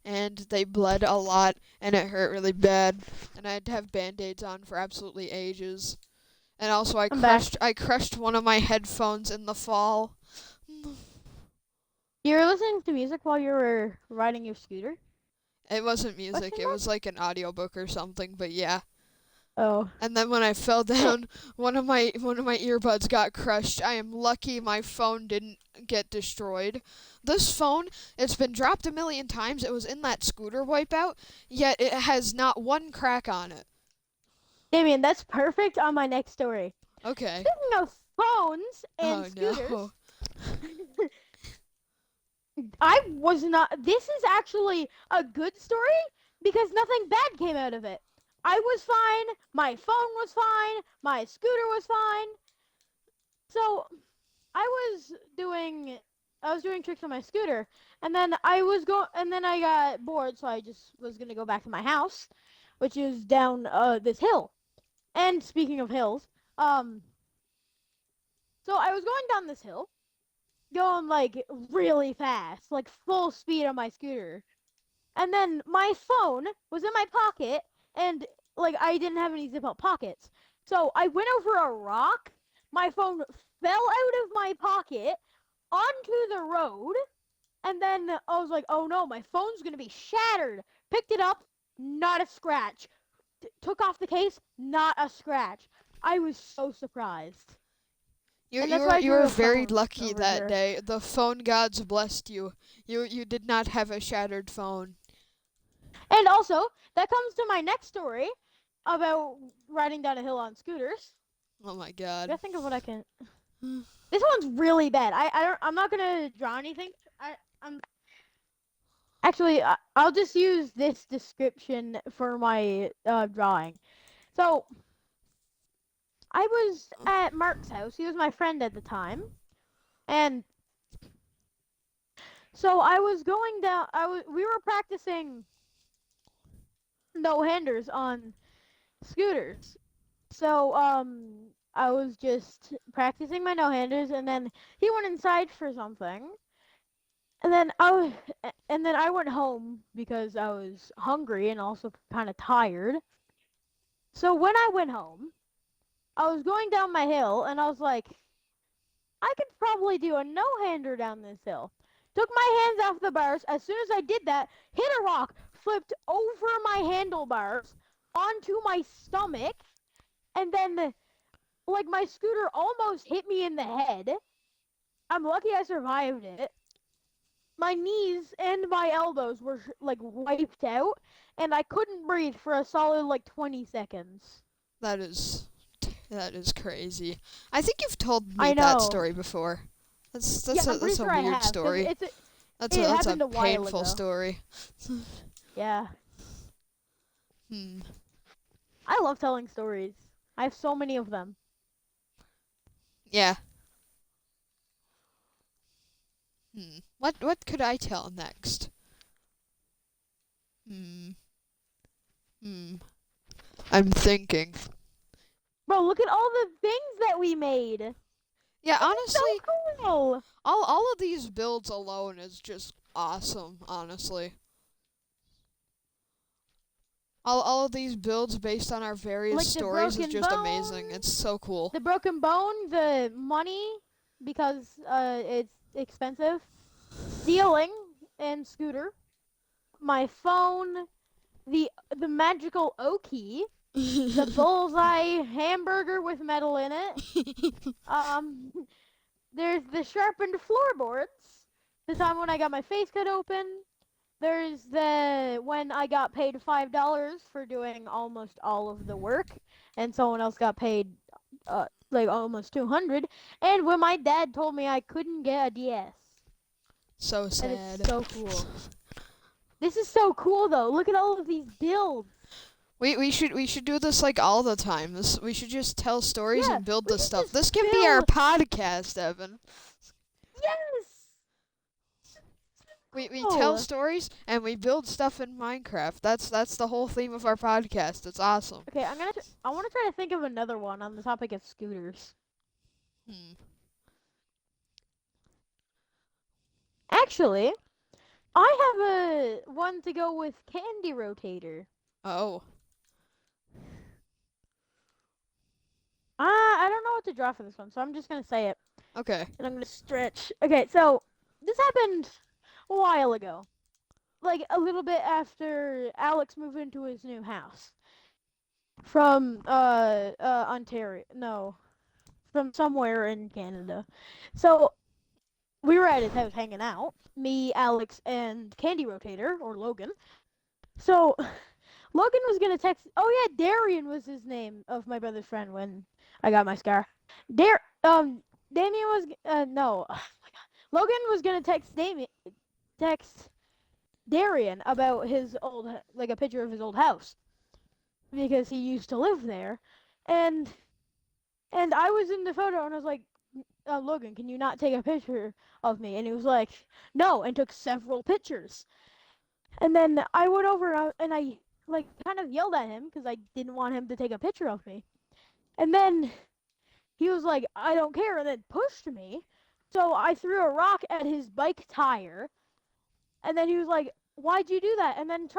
and they bled a lot and it hurt really bad and I had to have band-aids on for absolutely ages. And also I'm back. I crushed one of my headphones in the fall. You were listening to music while you were riding your scooter? It wasn't music, Question it mark? was like an audiobook or something, but yeah. Oh. And then when I fell down, one of my earbuds got crushed. I am lucky my phone didn't get destroyed. This phone, it's been dropped a million times. It was in that scooter wipeout, yet it has not one crack on it. Damian, that's perfect on my next story. Okay. Speaking of phones and Oh no. scooters, I was not. This is actually a good story because nothing bad came out of it. I was fine. My phone was fine. My scooter was fine. So I was doing. I was doing tricks on my scooter, and then and then I got bored, so I just was gonna go back to my house, which is down this hill. And speaking of hills, um, so I was going down this hill, going like really fast, like full speed on my scooter. And then my phone was in my pocket, and like I didn't have any zip up pockets. So I went over a rock. My phone fell out of my pocket onto the road, and then I was like, "Oh no, my phone's gonna be shattered." Picked it up, not a scratch. Took off the case, not a scratch. I was so surprised. You And you that's were why I you drew were a very phone lucky over that here. day. The phone gods blessed you. You did not have a shattered phone. And also, that comes to my next story about riding down a hill on scooters. Oh my I god. gotta think of what I can. This one's really bad. I'm not gonna draw anything. I'm actually I'll just use this description for my drawing. So I was at Mark's house. He was my friend at the time, and so I was going down. We were practicing no handers on scooters. So I was just practicing my no handers, and then he went inside for something, and then I went home because I was hungry and also kind of tired. So when I went home, I was going down my hill, and I was like, I could probably do a no hander down this hill. Took my hands off the bars. As soon as I did that, hit a rock, flipped over my handlebars onto my stomach, and then like my scooter almost hit me in the head. I'm lucky I survived it. My knees and my elbows were like wiped out, and I couldn't breathe for a solid like 20 seconds. That is that is crazy. I think you've told me I that know. story before. That's Yeah, that's a I'm pretty that's a sure I weird have because story. it That's a happened a while painful ago. story. Yeah, Hmm. I love telling stories. I have so many of them. Yeah. Hmm. What could I tell next? Hmm. Hmm. I'm thinking. Bro, look at all the things that we made. This Yeah, is so honestly, cool. all of these builds alone is just awesome, honestly. All of these builds based on our various Like stories is just amazing. It's so cool. the broken bone, the money because it's expensive, stealing and scooter, my phone, the magical Oki, the bullseye hamburger with metal in it. Um, there's the sharpened floorboards. The time when I got my face cut open. There's the when I got paid $5 for doing almost all of the work, and someone else got paid like almost 200. And when my dad told me I couldn't get a DS, So and it's sad. so cool. This is so cool though. Look at all of these builds. We should do this like all the time. We should just tell stories Yeah, and build we this should stuff. just This can be our build. podcast, Evan. Yes. We tell Oh. stories and we build stuff in Minecraft. That's the whole theme of our podcast. It's awesome. Okay, I want to try to think of another one on the topic of scooters. Hmm. Actually, I have a one to go with candy rotator. Oh. I don't know what to draw for this one, so I'm just gonna say it, Okay. and I'm gonna stretch. Okay, so this happened a while ago, like a little bit after Alex moved into his new house from Ontario. No, from somewhere in Canada. So we were at his house hanging out, me, Alex, and Candy Rotator or Logan. So Logan was gonna text. Oh yeah, Darian was his name of my brother's friend when I got my scar. Dar Damian was no. Logan was gonna text Darian about his old like a picture of his old house because he used to live there, and I was in the photo and I was like, Logan, can you not take a picture of me? And he was like, no, and took several pictures. And then I went over and I like kind of yelled at him because I didn't want him to take a picture of me. And then he was like, I don't care, and then pushed me. So I threw a rock at his bike tire. And then he was like, why'd you do that? And then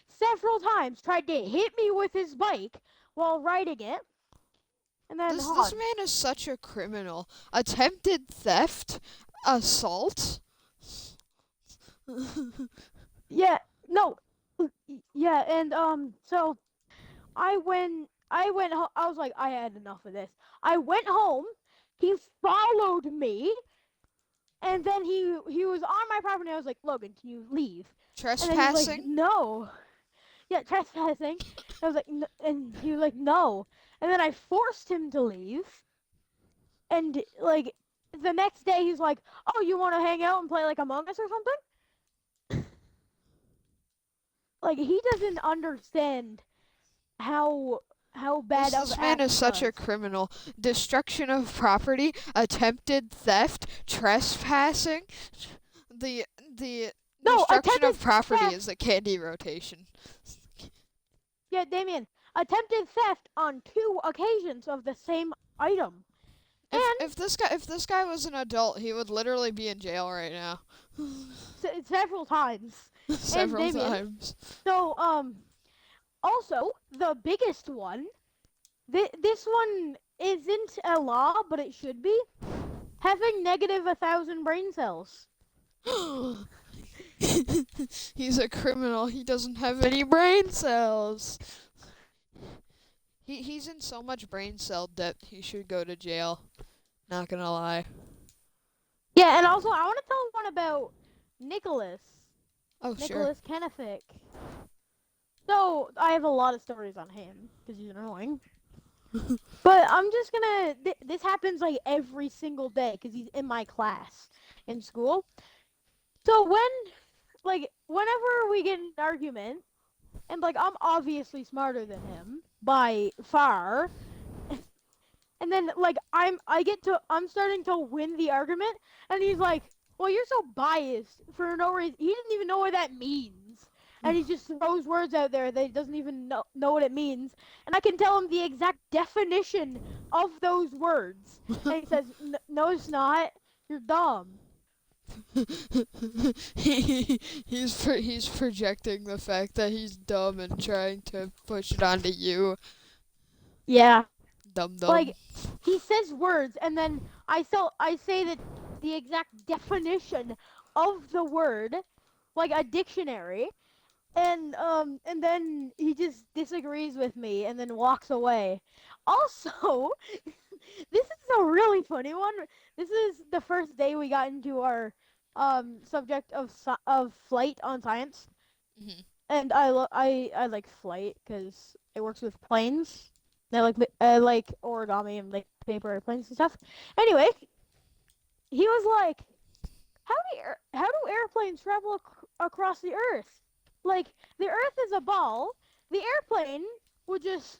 several times tried to hit me with his bike while riding it. And then, hold This on. man is such a criminal. Attempted theft, assault. Yeah, no. Yeah, and, so I was like, I had enough of this. I went home. He followed me, and then he was on my property. I was like, Logan, can you leave? And then he's like, Trespassing. no. Yeah, trespassing. I was like, and he was like, no. And then I forced him to leave. And like the next day, he's like, oh, you want to hang out and play like Among Us or something? Like he doesn't understand how bad of This man act is he such a does. criminal. Destruction of property, attempted theft, trespassing. The No, destruction attempted of property theft. is a candy rotation. Yeah, Damien, attempted theft on 2 occasions of the same item, and If this guy was an adult, he would literally be in jail right now. several times. And Several Damien, times. so also the biggest one. This one isn't a law, but it should be having negative 1,000 brain cells. He's a criminal. He doesn't have any brain cells. He's in so much brain cell debt. He should go to jail. Not gonna lie. Yeah, and also I want to tell one about Nicholas. Oh sure. Nicholas Kenefick. So I have a lot of stories on him because he's annoying. But I'm just gonna. This happens like every single day because he's in my class in school. So whenever we get in an argument, and like I'm obviously smarter than him by far, and then like I'm starting to win the argument, and he's like, "Well, you're so biased for no reason." He didn't even know what that means, and he just throws words out there that he doesn't even know what it means, and I can tell him the exact definition of those words, and he says, "No, it's not. You're dumb." He's projecting the fact that he's dumb and trying to push it onto you. Yeah, Dum dum. like he says words, and then I say that the exact definition of the word, like a dictionary, and then he just disagrees with me and then walks away. Also, this is a really funny one. This is the first day we got into our subject of flight on science, Hmm. and I like flight because it works with planes. I like origami and like paper airplanes and stuff. Anyway, he was like, how do airplanes travel across the Earth? Like the Earth is a ball. The airplane would just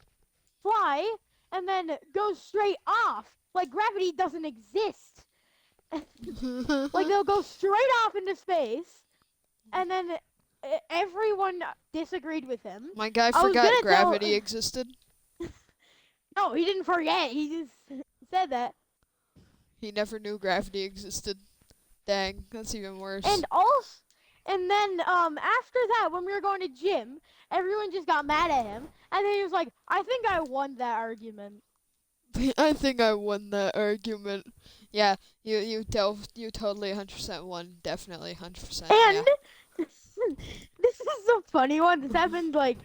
fly and then go straight off. Like gravity doesn't exist. Like they'll go straight off into space, and then everyone disagreed with him. My guy I was forgot gonna tell. gravity existed. No, he didn't forget. He just said that. He never knew gravity existed. Dang, that's even worse. And also, and then after that, when we were going to gym, everyone just got mad at him, and then he was like, "I think I won that argument." I think I won that argument. Yeah, you totally 100% won. Definitely 100%. And Yeah. this is a funny one. This happened like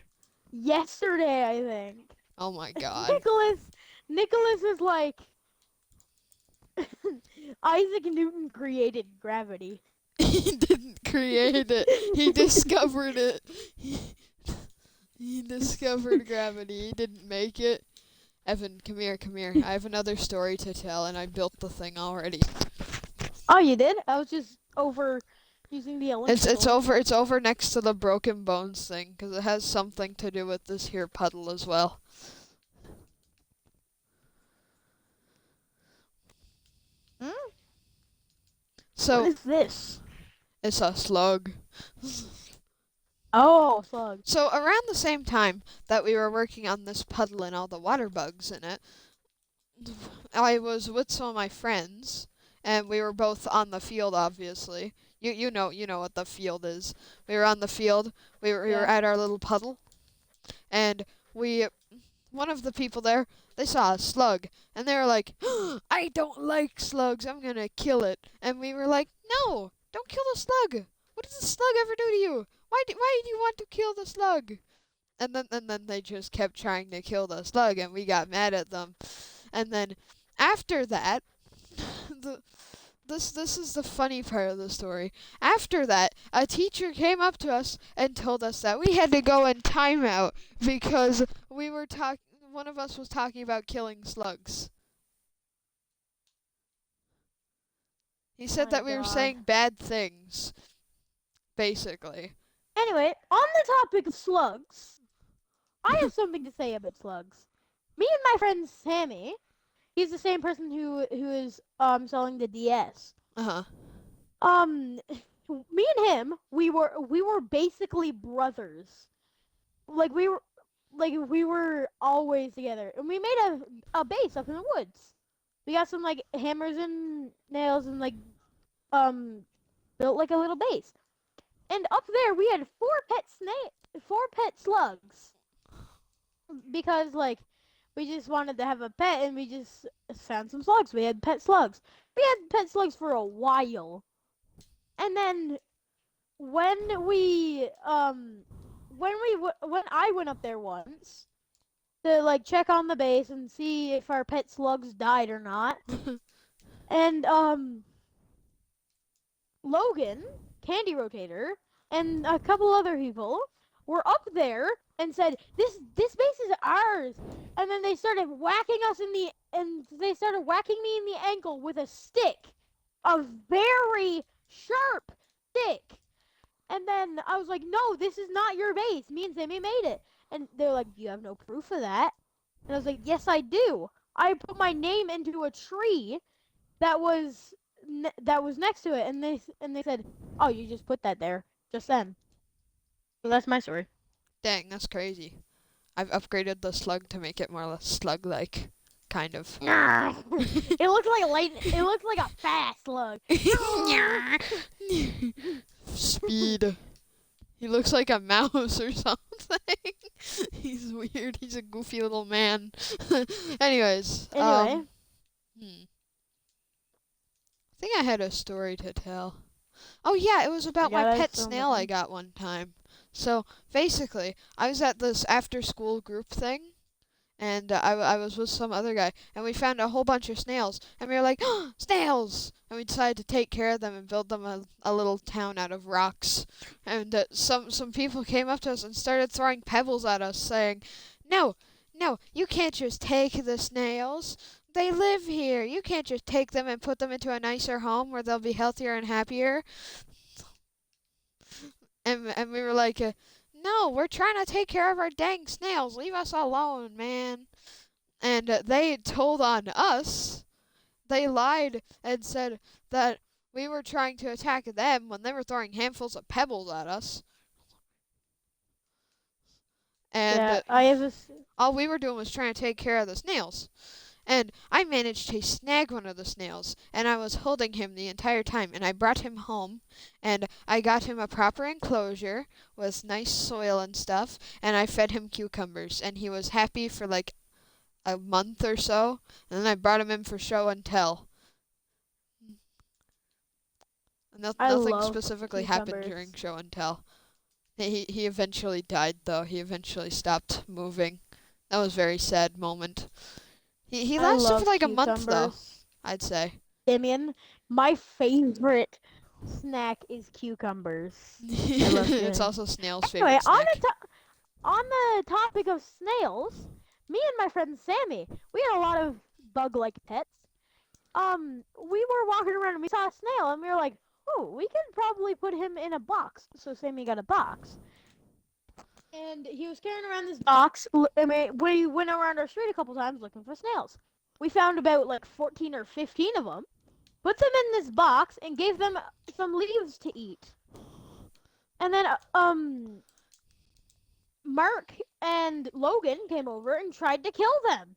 yesterday, I think. Oh my god. Nicholas, Nicholas is like, Isaac Newton created gravity. He didn't create it. He discovered it. He discovered gravity. He didn't make it. Evan, come here, come here. I have another story to tell, and I built the thing already. Oh, you did? I was just over using the elliptical. It's over next to the broken bones thing, 'cause it has something to do with this here puddle as well. Hmm? What So is this? it's a slug. Oh, slug. So around the same time that we were working on this puddle and all the water bugs in it, I was with some of my friends, and we were both on the field. Obviously, you know what the field is. We were on the field. We were Yeah. at our little puddle, and we one of the people there, they saw a slug, and they were like, "I don't like slugs. I'm gonna kill it." And we were like, "No, don't kill the slug. What does the slug ever do to you? Why do you want to kill the slug?" And then they just kept trying to kill the slug, and we got mad at them. And then after that, the this is the funny part of the story. After that, a teacher came up to us and told us that we had to go in timeout because we were one of us was talking about killing slugs. He said My that we were God. saying bad things, basically. Anyway, on the topic of slugs, I have something to say about slugs. Me and my friend Sammy, he's the same person who is selling the DS. Uh-huh. Um, me and him, we were basically brothers. Like we were always together, and we made a base up in the woods. We got some like hammers and nails and like um built like a little base. And up there we had four pet slugs because like we just wanted to have a pet and we just found some slugs. We had pet slugs. We had pet slugs for a while. And then when when I went up there once to like check on the base and see if our pet slugs died or not. And Logan, Candy Rotator, and a couple other people were up there and said, "This base is ours." And then they started whacking us in the and they started whacking me in the ankle with a stick, a very sharp stick. And then I was like, "No, this is not your base. Me and Sammy made it." And they're like, "You have no proof of that?" And I was like, "Yes, I do. I put my name into a tree that was that was next to it." And they said, "Oh, you just put that there just then." So that's my story. Dang, that's crazy. I've upgraded the slug to make it more slug-like, kind of. It looked like a light. It looked like a fast slug. Speed. He looks like a mouse or something. He's weird. He's a goofy little man. Anyways, Anyway, I think I had a story to tell. Oh yeah, it was about my yeah, pet that's so snail I funny. got one time. So basically, I was at this after-school group thing, and I was with some other guy, and we found a whole bunch of snails, and we were like, oh, snails! And we decided to take care of them and build them a little town out of rocks. And some people came up to us and started throwing pebbles at us, saying, no, no, you can't just take the snails. They live here. You can't just take them and put them into a nicer home where they'll be healthier and happier. And we were like, no, we're trying to take care of our dang snails. Leave us alone, man. And they told on us they lied and said that we were trying to attack them when they were throwing handfuls of pebbles at us. And Yeah, I have a. all we were doing was trying to take care of the snails. And I managed to snag one of the snails, and I was holding him the entire time. And I brought him home, and I got him a proper enclosure with nice soil and stuff, and I fed him cucumbers. And he was happy for like a month or so, and then I brought him in for show and tell. I Nothing love specifically happened during cucumbers. show and tell. He eventually died though. He eventually stopped moving. That was a very sad moment. He I lasted for love like a month though, cucumbers. I'd say. Damian, my favorite snack is cucumbers. I love It's them. also snail's Anyway, favorite snack. on the topic of snails, me and my friend Sammy, we had a lot of bug-like pets. We were walking around and we saw a snail and we were like, "Oh, we could probably put him in a box." So Sammy got a box, and he was carrying around this box. And we went around our street a couple times looking for snails. We found about like 14 or 15 of them. Put them in this box and gave them some leaves to eat. And then Mark and Logan came over and tried to kill them.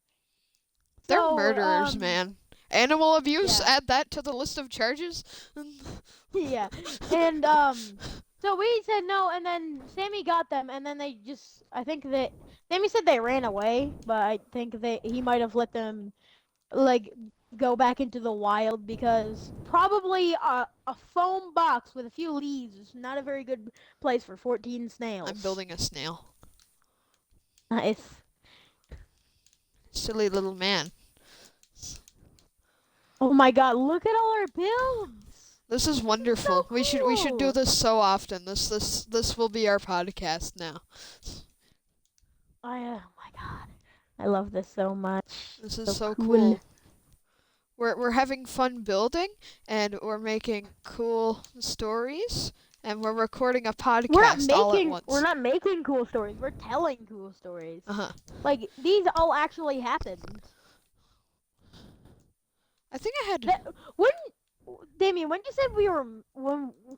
They're So murderers, man. Animal abuse, yeah. add that to the list of charges. Yeah. And so we said no, and then Sammy got them, and then they just I think that Sammy said they ran away, but I think he might have let them like go back into the wild because probably a foam box with a few leaves is not a very good place for 14 I'm snails. building a snail. Nice. Silly little man. Oh my god, look at all our builds. This is This is so wonderful. We should do cool. this so often. This will be our podcast now. Oh my god. I love this so much. This is So so cool. cool. We're having fun building, and we're making cool stories, and we're recording a podcast all at We're once. not making cool stories. We're telling cool stories. Uh huh. Like these all actually happened. I think I had. That when Damien, when you said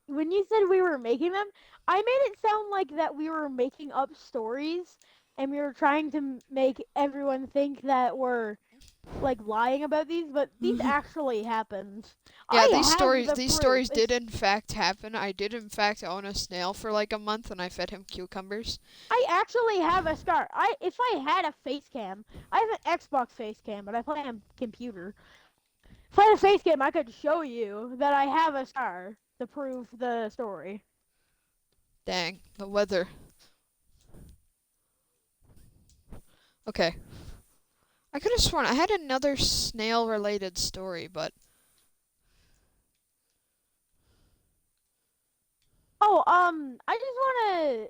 when you said we were making them, I made it sound like that we were making up stories and we were trying to make everyone think that we're like lying about these, but these actually happened. Yeah, I have the these proof. stories did in fact happen. I did in fact own a snail for like a month, and I fed him cucumbers. I actually have a scar. If I had a face cam, I have an Xbox face cam, but I play on computer. If I had a face cam, I could show you that I have a scar to prove the story. Dang, the weather. Okay. I could have sworn I had another snail related story, but Oh, I just wanna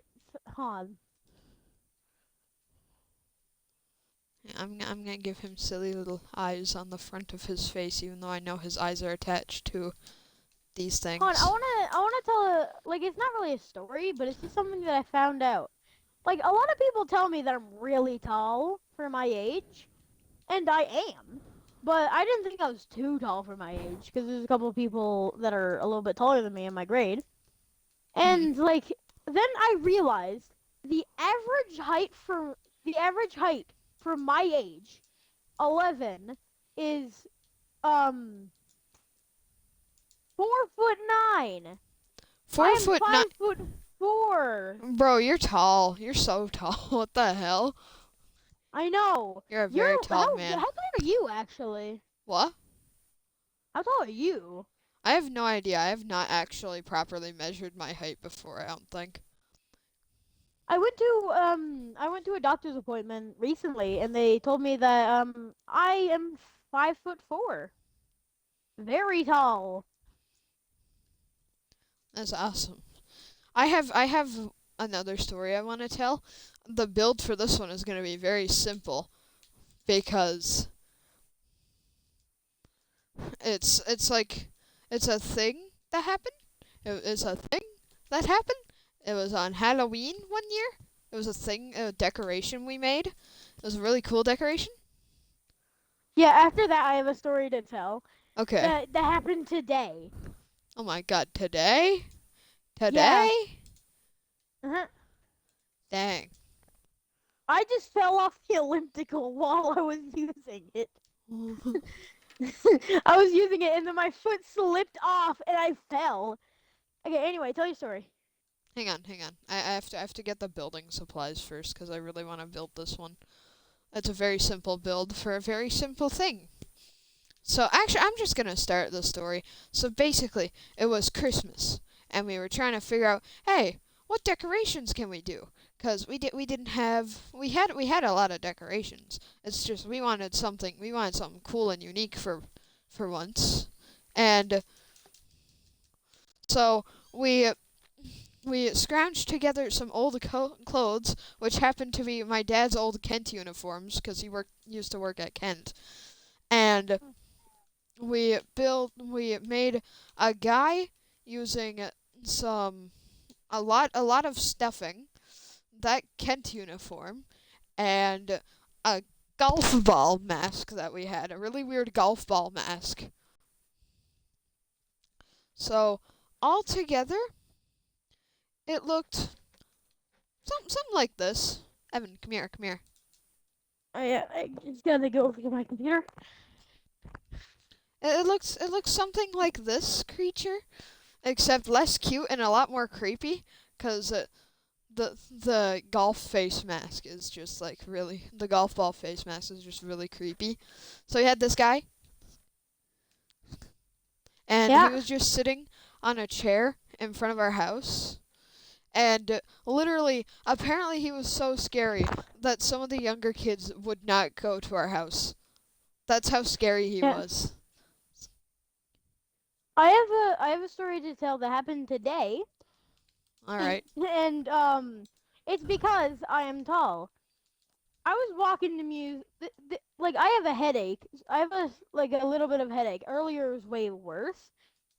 hold on. I'm gonna give him silly little eyes on the front of his face, even though I know his eyes are attached to these Hold on, things. I wanna tell like it's not really a story, but it's just something that I found out. Like a lot of people tell me that I'm really tall for my age, and I am. But I didn't think I was too tall for my age because there's a couple of people that are a little bit taller than me in my grade. Hmm. And like then I realized the average height for my age, 11, is um 4'9". I Four am foot nine. 5'4". Bro, you're tall. You're so tall. What the hell? I know. You're a You're very tall how man. tall are you actually? What? How tall are you? I have no idea. I have not actually properly measured my height before, I don't think. I went to a doctor's appointment recently and they told me that I am 5'4". Very tall. That's awesome. I have another story I want to tell. The build for this one is going to be very simple because it's like it's a thing that happened. It's a thing that happened. It was on Halloween one year. It was a decoration we made. It was a really cool decoration. Yeah, after that, I have a story to tell Okay. that happened today. Oh my god, today? Yeah. Today? Uh-huh. Dang. I just fell off the elliptical while I was using it. I was using it, and then my foot slipped off, and I fell. Okay. Anyway, tell your story. hang on. I have to get the building supplies first because I really want to build this one. It's a very simple build for a very simple thing. So actually, I'm just gonna start the story. So basically, it was Christmas, and we were trying to figure out, hey, what decorations can we do? Cause we didn't have we had a lot of decorations. It's just we wanted something cool and unique for once, and so we scrounged together some old clothes, which happened to be my dad's old Kent uniforms, cause he used to work at Kent, and we made a guy using some a lot of stuffing, that Kent uniform, and a golf ball mask that we had, a really weird golf ball mask. So all together it looked something like this. Evan, come here, come here. I just gotta go over to my computer. It looks something like this creature, except less cute and a lot more creepy, cause the golf face mask is just like really the golf ball face mask is just really creepy. So we had this guy, and he Yeah. was just sitting on a chair in front of our house. And literally, apparently, he was so scary that some of the younger kids would not go to our house. That's how scary he Yeah. was. I have a story to tell that happened today, All right. and it's because I am tall. I was walking to music. Like I have a headache. I have a little bit of headache. Earlier was way worse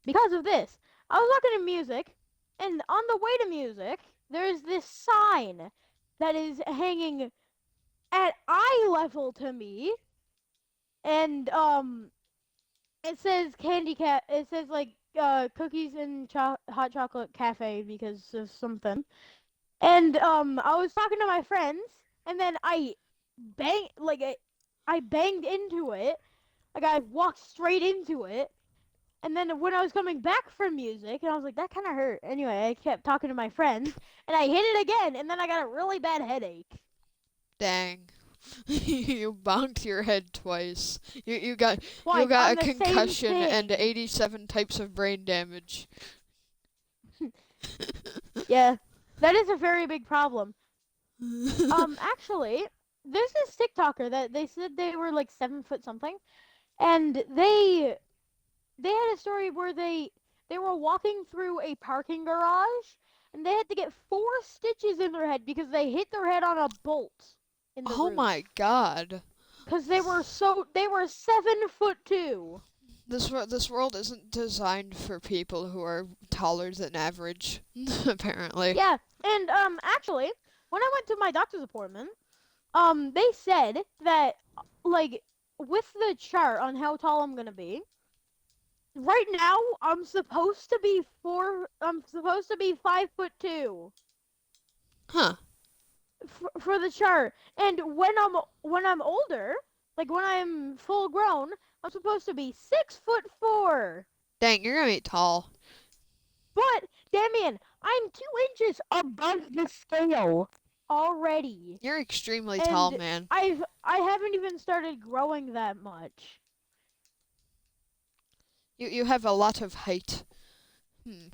because of this. I was walking to music, and on the way to music, there's this sign that is hanging at eye level to me, and it says candy cat. It says like cookies and hot chocolate cafe because of something. And I was talking to my friends, and then I banged into it. Like I walked straight into it. And then when I was coming back from music, and I was like, that kind of hurt. Anyway, I kept talking to my friends, and I hit it again, and then I got a really bad headache. Dang. You bonked your head twice. You got you Twice got on a the same concussion and thing. 87 types of brain damage. Yeah, that is a very big problem. Actually, there's this TikToker that they said they were like 7 foot something, and they had a story where they were walking through a parking garage, and they had to get 4 stitches in their head because they hit their head on a bolt in the Oh my roof. god. Cause they were 7'2". This world isn't designed for people who are taller than average, apparently. Yeah, and actually, when I went to my doctor's appointment, they said that like with the chart on how tall I'm gonna be, right now I'm supposed to be 5'2" Huh. for the chart, and when I'm older, like when I'm full grown, I'm supposed to be 6'4". Dang, you're gonna be tall. But Damian, I'm 2 inches above the scale already, You're extremely tall, and man. I haven't even started growing that much. You have a lot of height. Hmm.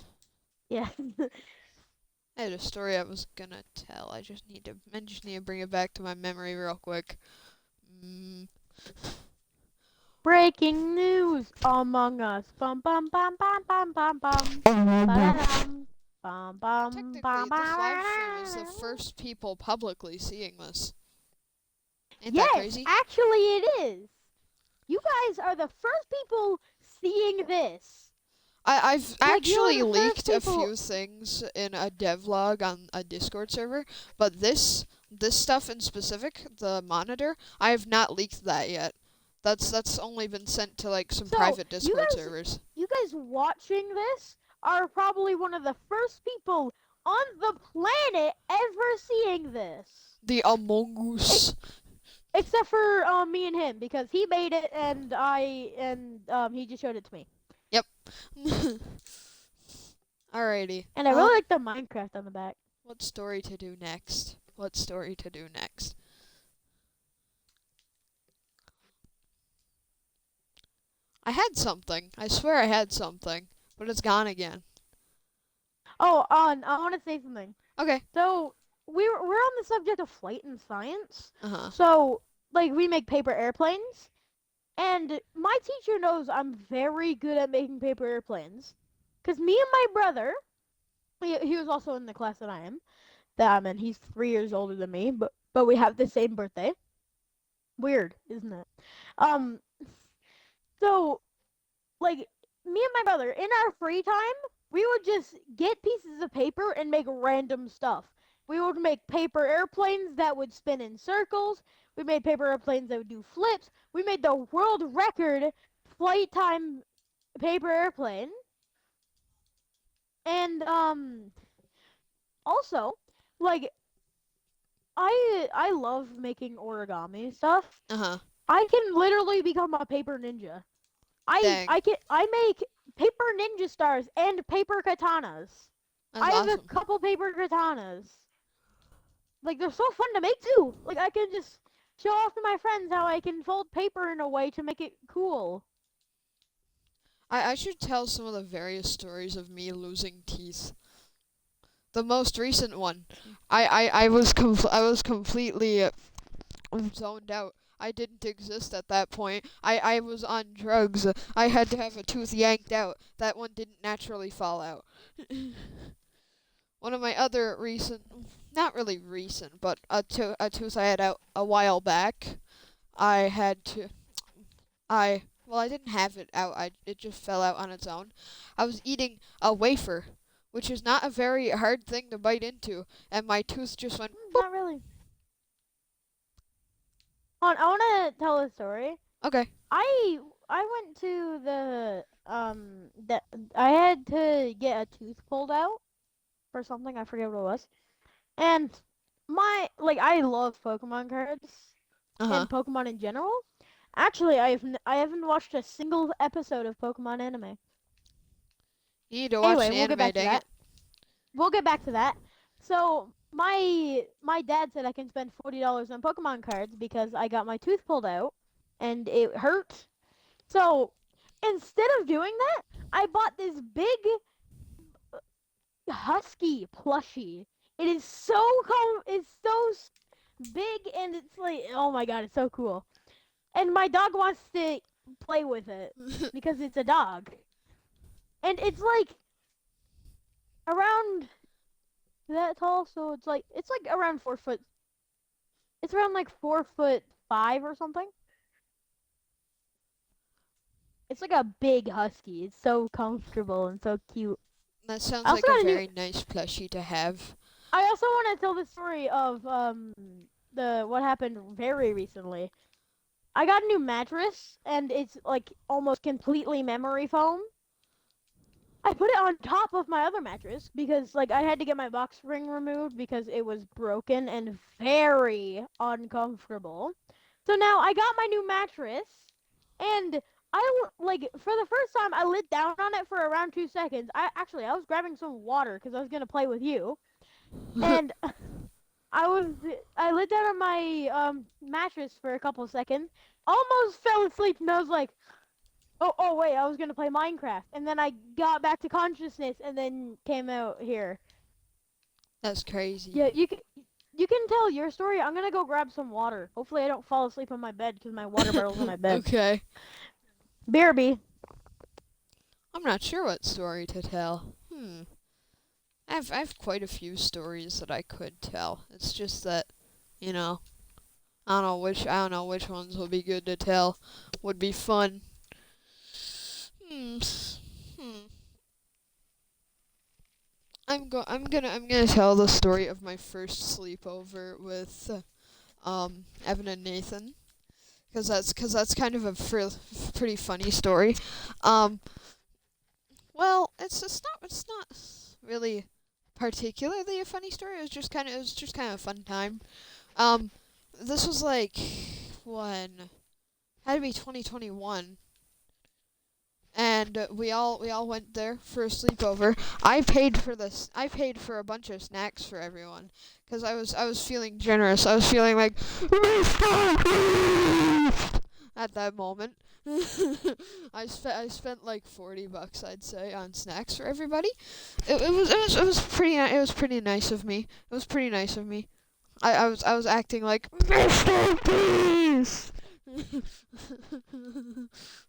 Yeah. I had a story I was gonna tell. I just need to bring it back to my memory real quick. Mm. Breaking news Among Us. Bum bum bum bum bum bum bum. Ba-da-dum. Bum bum Technically, bum this live stream is the bum. first people publicly seeing this. Ain't that Yes, crazy? actually it is. You guys are the first people seeing this. I've Like you're actually the first leaked a people. few things in a devlog on a Discord server, but this stuff in specific, the monitor, I have not leaked that yet. That's only been sent to like some So private you Discord guys, servers. you guys watching this are probably one of the first people on the planet ever seeing this. The Among Ex- Us. Except for me and him because he made it and he just showed it to me. Yep. Alrighty. And I really like the Minecraft on the back. What story to do next? What story to do next? I had something. I swear I had something, but it's gone again. Oh, I want to say something. Okay. So we're on the subject of flight and science. Uh huh. So like we make paper airplanes, and my teacher knows I'm very good at making paper airplanes, cause me and my brother, he was also in the class that I am, that I'm in. He's 3 years older than me, but we have the same birthday. Weird, isn't it? Um, so like me and my brother in our free time, we would just get pieces of paper and make random stuff. We would make paper airplanes that would spin in circles. We made paper airplanes that would do flips. We made the world record flight time paper airplane. And also like I love making origami stuff. Uh huh. I can literally become a paper ninja. Dang. I make paper ninja stars and paper katanas. That's I have a awesome. couple paper katanas. Like they're so fun to make too. Like I can just show off to my friends how I can fold paper in a way to make it cool. I should tell some of the various stories of me losing teeth. The most recent one, I was completely zoned out. I didn't exist at that point. I was on drugs. I had to have a tooth yanked out. That one didn't naturally fall out. One of my other recent, not really recent, but a tooth I had out a while back. I had to, well, I didn't have it out. It just fell out on its own. I was eating a wafer, which is not a very hard thing to bite into, and my tooth just went. Not really. Hold on, I want to tell a story. Okay. I went to the I had to get a tooth pulled out for something. I forget what it was. And my like I love Pokemon cards Uh huh. and Pokemon in general. Actually, I haven't watched a single episode of Pokemon anime. You need to watch Anyway, the we'll get anime, back to dang that. it. We'll get back to that. So my dad said I can spend $40 on Pokemon cards because I got my tooth pulled out and it hurt. So instead of doing that, I bought this big husky plushie. It is it's so big and it's like oh my god, it's so cool. And my dog wants to play with it because it's a dog. And it's like around that tall, so it's like around 4 foot. It's around like 4'5" or something. It's like a big husky. It's so comfortable and so cute. That I sounds also like a got a new. very nice plushie to have. I also want to tell the story of the what happened very recently. I got a new mattress and it's like almost completely memory foam. I put it on top of my other mattress because like I had to get my box spring removed because it was broken and very uncomfortable. So now I got my new mattress and like for the first time I lit down on it for around 2 seconds. I was grabbing some water cuz I was going to play with you. And I was I lit down on my mattress for a couple seconds. Almost fell asleep and I was like, oh wait, I was gonna play Minecraft, and then I got back to consciousness, and then came out here. That's crazy. Yeah, you can tell your story. I'm gonna go grab some water. Hopefully, I don't fall asleep on my bed because my water bottle's on my bed. Okay. BRB. I'm not sure what story to tell. I have quite a few stories that I could tell. It's just that, you know, I don't know which ones will be good to tell. Would be fun. Hmm. Hmm. I'm gonna tell the story of my first sleepover with Evan and Nathan. Cause that's kind of a pretty funny story. Um, well, it's not really particularly a funny story. It was just kind of a fun time. Um, this was like when had to be 2021, and we all went there for a sleepover. I paid for a bunch of snacks for everyone because I was feeling generous. I was feeling like at that moment. I spent like $40, I'd say, on snacks for everybody. It was pretty nice of me. It was pretty nice of me. I was acting like Mr. Beast.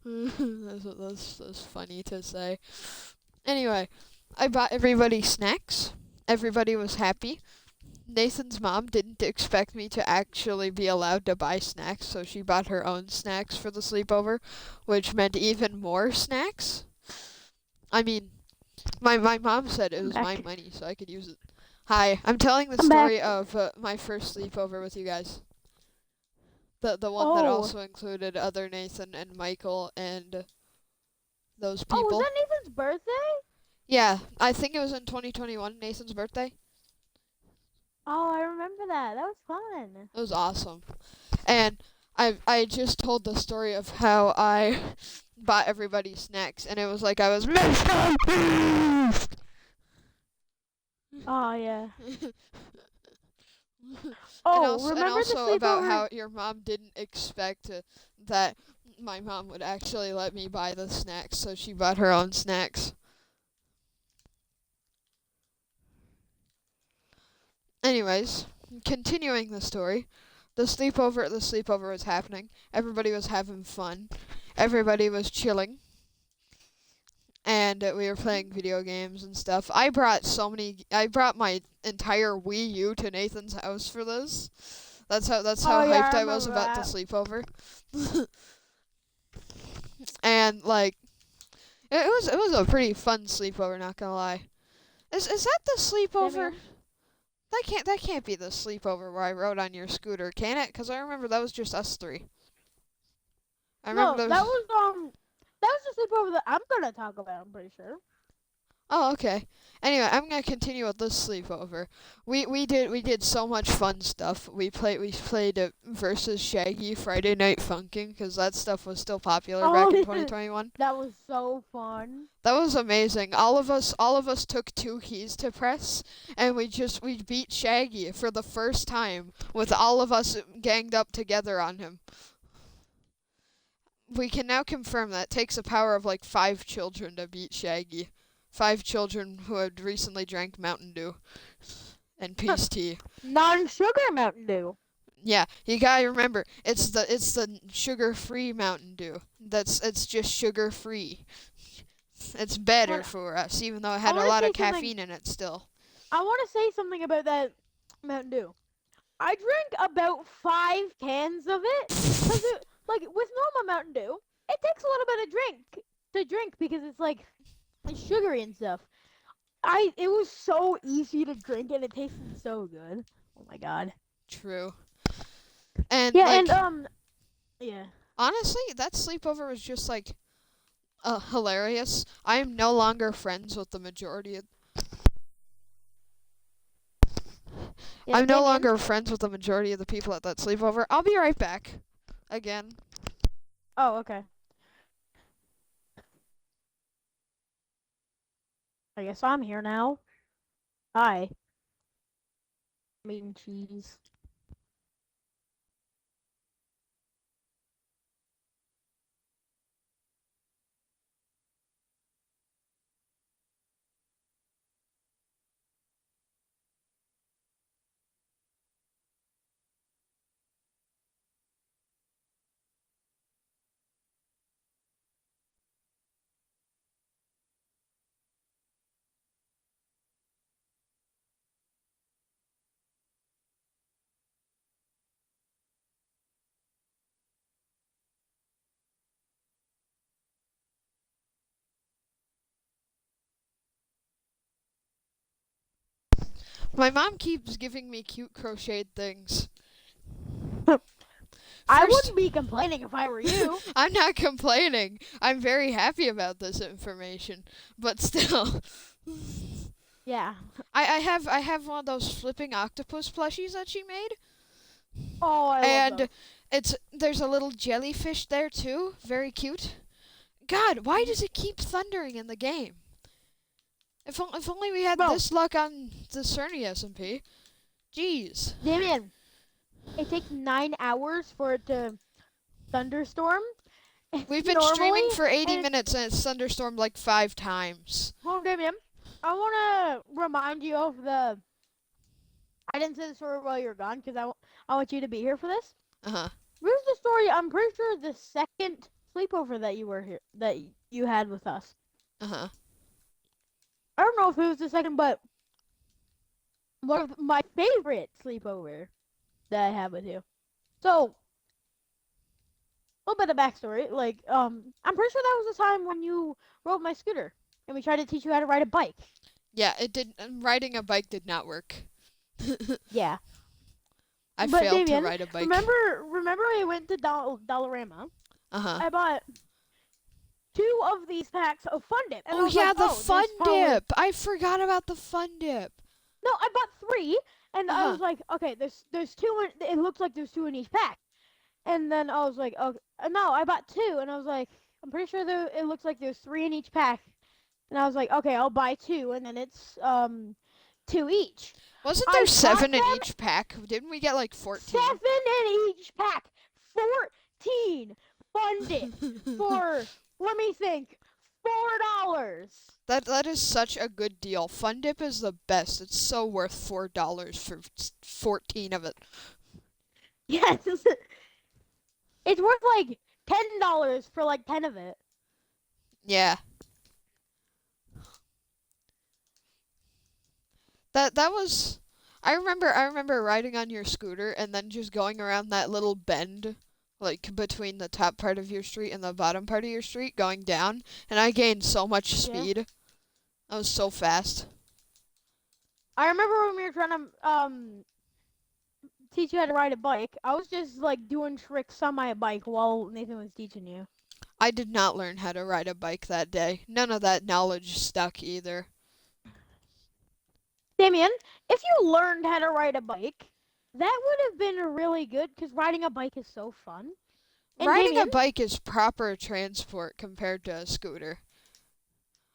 That's funny to say. Anyway, I bought everybody snacks. Everybody was happy. Nathan's mom didn't expect me to actually be allowed to buy snacks, so she bought her own snacks for the sleepover, which meant even more snacks. I mean, my mom said it I'm was my back. money, so I could use it. Hi, I'm telling the I'm back. story of my first sleepover with you guys. The one that Oh. also included other Nathan and Michael and those Oh, was people. that Nathan's birthday? Yeah, I think it was in 2021, Nathan's birthday. Oh, I remember that. That was fun. It was awesome. And I just told the story of how I bought everybody snacks, and it was like I was Mr. Beast. Oh yeah. and Oh, also and remember the also about sleepover? how your mom didn't expect that my mom would actually let me buy the snacks, so she bought her own snacks. Anyways, continuing the story, the sleepover was happening. Everybody was having fun. Everybody was chilling. And we were playing video games and stuff. I brought my entire Wii U to Nathan's house for this. That's how Oh yeah, hyped I I was remember about the that. sleepover. And like it was a pretty fun sleepover, not gonna lie. Is that the sleepover? Damian? That can't be the sleepover where I rode on your scooter, can it? 'Cause I remember that was just us three. I remember No, there that was. was that was the sleepover that I'm gonna talk about. I'm pretty sure. Oh, okay. Anyway, I'm gonna continue with this sleepover. We did so much fun stuff. We played versus Shaggy Friday Night Funkin' 'cause that stuff was still popular Oh, back in 2021. that was so fun. That was amazing. All of us took two keys to press, and we beat Shaggy for the first time with all of us ganged up together on him. We can now confirm that it takes a power of like 5 children to beat Shaggy. 5 children who had recently drank Mountain Dew and peace tea. Non-sugar Mountain Dew. Yeah, you gotta remember it's the sugar-free Mountain Dew. It's just sugar-free. It's better And for us, even though it I had a want to lot say of something. caffeine in it still. I want to say something about that Mountain Dew. I drank about 5 cans of it, cause it like with normal Mountain Dew, it takes a little bit of drink because it's sugary and stuff. It was so easy to drink and it tasted so good. Oh my god. True. And Yeah, and like yeah. honestly, that sleepover was just like hilarious. I am no longer friends with the majority of Yeah, I'm no Damien. longer friends with the majority of the people at that sleepover. I'll be right back. Again. Oh, okay. I guess I'm here now. Hi. Meat and cheese. My mom keeps giving me cute crocheted things. I First, wouldn't be complaining if I were you. I'm not complaining. I'm very happy about this information, but still, Yeah. I have one of those flipping octopus plushies that she made, Oh, I love and those. there's a little jellyfish there too. Very cute. God, why Mhm. does it keep thundering in the game? If only we had Bro, this luck on the Cerny SMP. Jeez. Damian, it takes 9 hours for it to thunderstorm We've been normally, streaming for 80 and it's minutes and it's thunderstormed like 5 times. well, Damian. I want to remind you of the. I didn't say the story while you were gone because I want you to be here for this. Uh huh. Here's the story. I'm pretty sure the second sleepover that you were here that you had with us. Uh huh. I don't know if it was the second, but one of my favorite sleepover that I had with you. So, a little bit of backstory. I'm pretty sure that was the time when you rode my scooter and we tried to teach you how to ride a bike. Yeah, it did. Riding a bike did not work. Yeah. I But failed to Damien, ride a bike. remember I went to Dollarama. Uh huh. I bought two of these packs of Fun Dip, and I Oh was like, yeah, the oh, fun this probably dip. I forgot about the fun dip. no. I bought three, and Uh I huh. was like, okay, there's two. It looks like there's two in each pack. And then I was like, okay, no, I bought two, and I was like, I'm pretty sure it looks like there's three in each pack. And I was like, okay, I'll buy two, and then it's two each. Wasn't there I bought 7 in them each pack? Didn't we get like 14? 7 in each pack. 14 Fun Dips for let me think, $4. That is such a good deal. Fun dip is the best. It's so worth $4 for 14 of it. Yes, it's worth like $10 for like 10 of it. Yeah. That was I remember riding on your scooter and then just going around that little bend like between the top part of your street and the bottom part of your street going down and I gained so much Yeah. speed. I was so fast. I remember when we were trying to teach you how to ride a bike. I was just like doing tricks on my bike while Nathan was teaching you. I did not learn how to ride a bike that day. None of that knowledge stuck either. Damien, if you learned how to ride a bike, that would have been really good because riding a bike is so fun. And Riding a Damien, bike is proper transport compared to a scooter.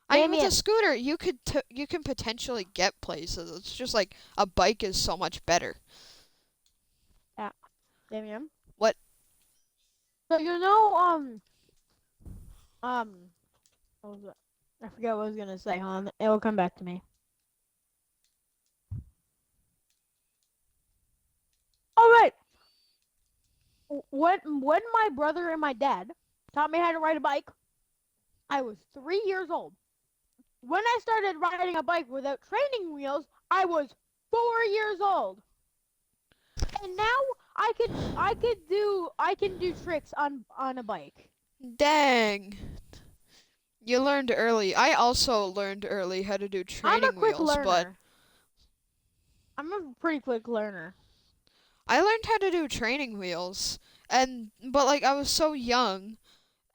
I mean, with a Damien, scooter, you can potentially get places. It's just like a bike is so much better. yeah, Damien. What? So um, what was it? I forgot what I was gonna say. Hon, it will come back to me. All right. When my brother and my dad taught me how to ride a bike, I was 3 years old. When I started riding a bike without training wheels, I was 4 years old. And now I can do tricks on a bike. Dang. You learned early. I also learned early how to do I'm a training quick wheels, but learner. I'm a pretty quick learner. I learned how to do training wheels. And but like I was so young,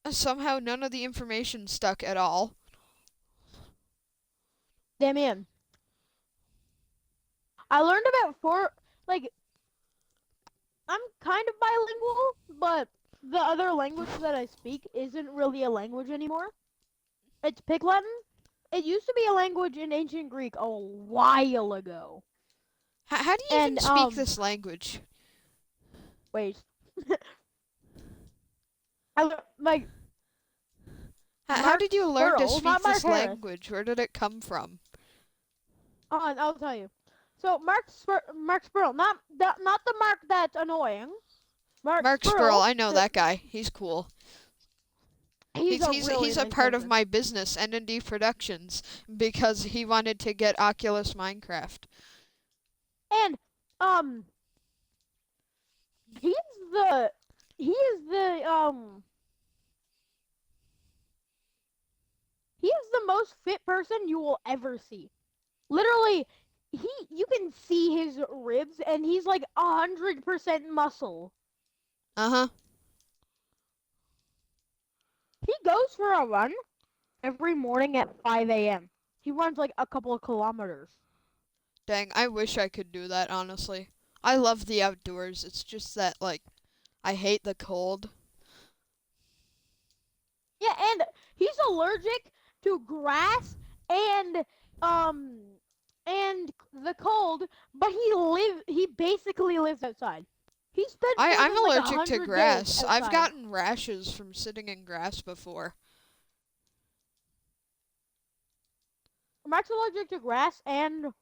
somehow none of the information stuck at all. Damn. I learned about four like I'm kind of bilingual, but the other language that I speak isn't really a language anymore. It's Pig Latin. It used to be a language in ancient Greek a while ago. How do you even And speak this language? wait. Like How Mark did you learn to Squirrel, speak not Mark this Harris. language? Where did it come from? I'll tell you. So Mark Squirrel, not the Mark that's annoying. Mark Mark Spurl, Squirrel, I know that guy. He's cool. he's a really He's a nice part of person. my business, N&D Productions, because he wanted to get Oculus Minecraft. And um, he's the he is he is the most fit person you will ever see. Literally, you can see his ribs, and he's like 100% muscle. Uh-huh. He goes for a run every morning at 5 a.m. He runs like a couple of kilometers. Dang, I wish I could do that, honestly. I love the outdoors. It's just that, like, I hate the cold. Yeah, and he's allergic to grass and um and the cold, but he basically lives outside. He spends more I'm than like a allergic to hundred days grass. I've outside. gotten rashes from sitting in grass before. Max allergic to grass and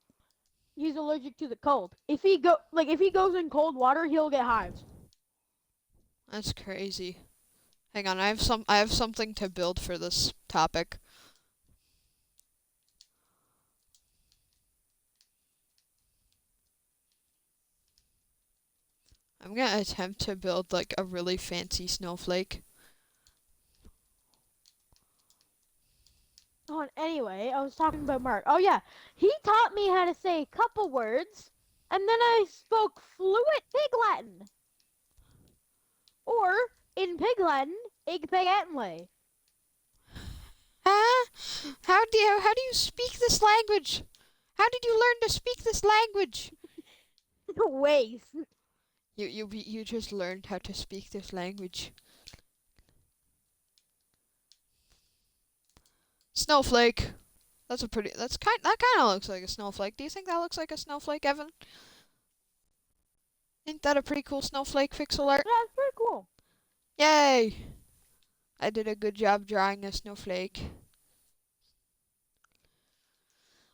he's allergic to the cold. If he goes in cold water, he'll get hives. That's crazy. Hang on, I have something to build for this topic. I'm gonna attempt to build like a really fancy snowflake. Oh, and anyway, I was talking about Mark. Oh yeah, he taught me how to say a couple words, and then I spoke fluent Pig Latin, or in Pig Latin, ig peg lay. Huh? How do you speak this language? How did you learn to speak this language? Ways. You just learned how to speak this language. Snowflake. That kind of looks like a snowflake. Do you think that looks like a snowflake, Evan? Ain't that a pretty cool snowflake pixel art? Yeah, it's pretty cool. Yay! I did a good job drawing a snowflake.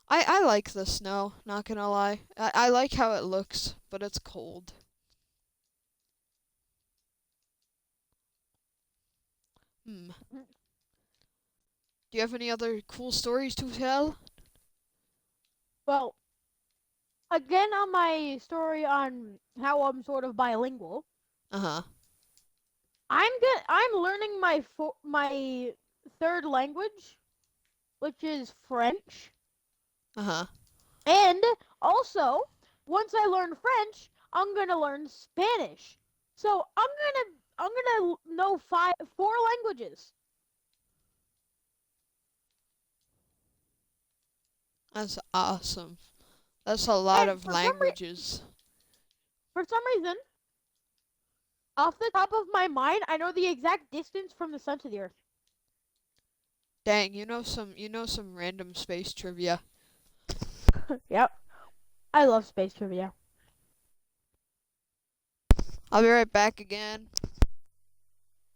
I like the snow, not gonna lie. I like how it looks, but it's cold. Hmm. Do you have any other cool stories to tell? Well, again on my story on how I'm sort of bilingual, Uh-huh. I'm learning my third language, which is French. Uh-huh. And also, once I learn French, I'm gonna learn Spanish. So I'm gonna know four languages. That's awesome. That's a lot And of languages. for some reason, off the top of my mind, I know the exact distance from the sun to the earth. Dang, you know some random space trivia. Yep. I love space trivia. I'll be right back again.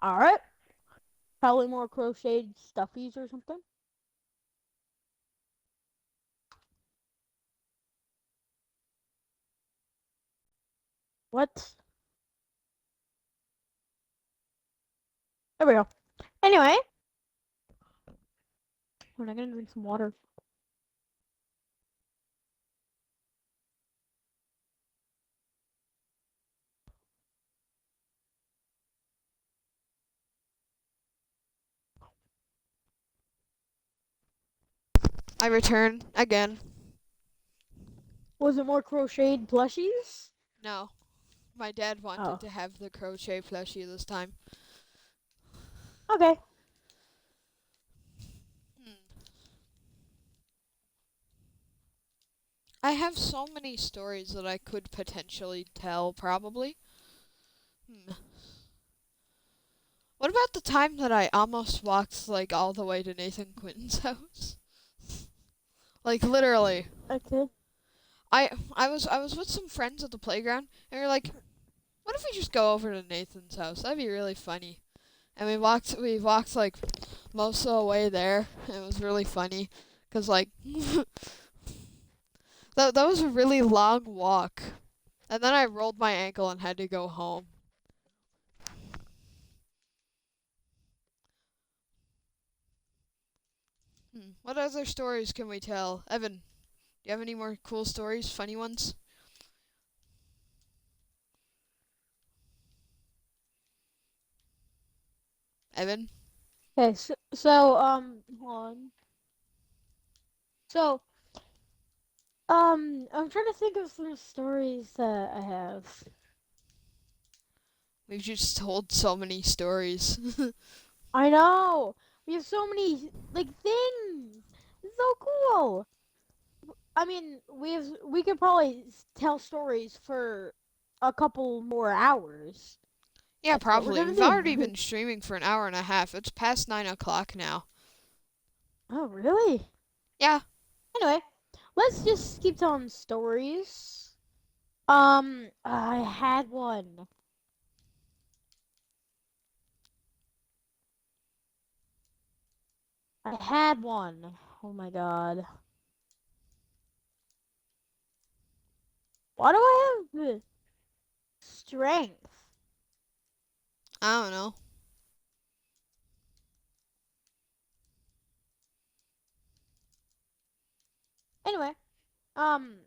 All right. Probably more crocheted stuffies or something. What? There we go. Anyway, I'm gonna drink some water. I return again. Was it more crocheted plushies? No, my dad wanted Oh, to have the crochet plushie this time. okay. Hmm. I have so many stories that I could potentially tell, probably. Hmm. What about the time that I almost walked like all the way to Nathan Quinton's house? Like literally. Okay. I was with some friends at the playground and we are like, what if we just go over to Nathan's house? That'd be really funny. And we walked like most of the way there. It was really funny cuz like that was a really long walk. And then I rolled my ankle and had to go home. What other stories can we tell? Evan, do you have any more cool stories, funny ones? Evan? Okay. So hold on. So I'm trying to think of some stories that I have. We've just told so many stories. I know. We have so many like things. It's so cool. I mean, we could probably tell stories for a couple more hours. Yeah, That's what we're probably. gonna We've already do. been streaming for an hour and a half. It's past 9 o'clock now. Oh, really? Yeah, Anyway, let's just keep telling stories. I had one. I had one. Oh my god. Why do I have the strength? I don't know. Anyway, um,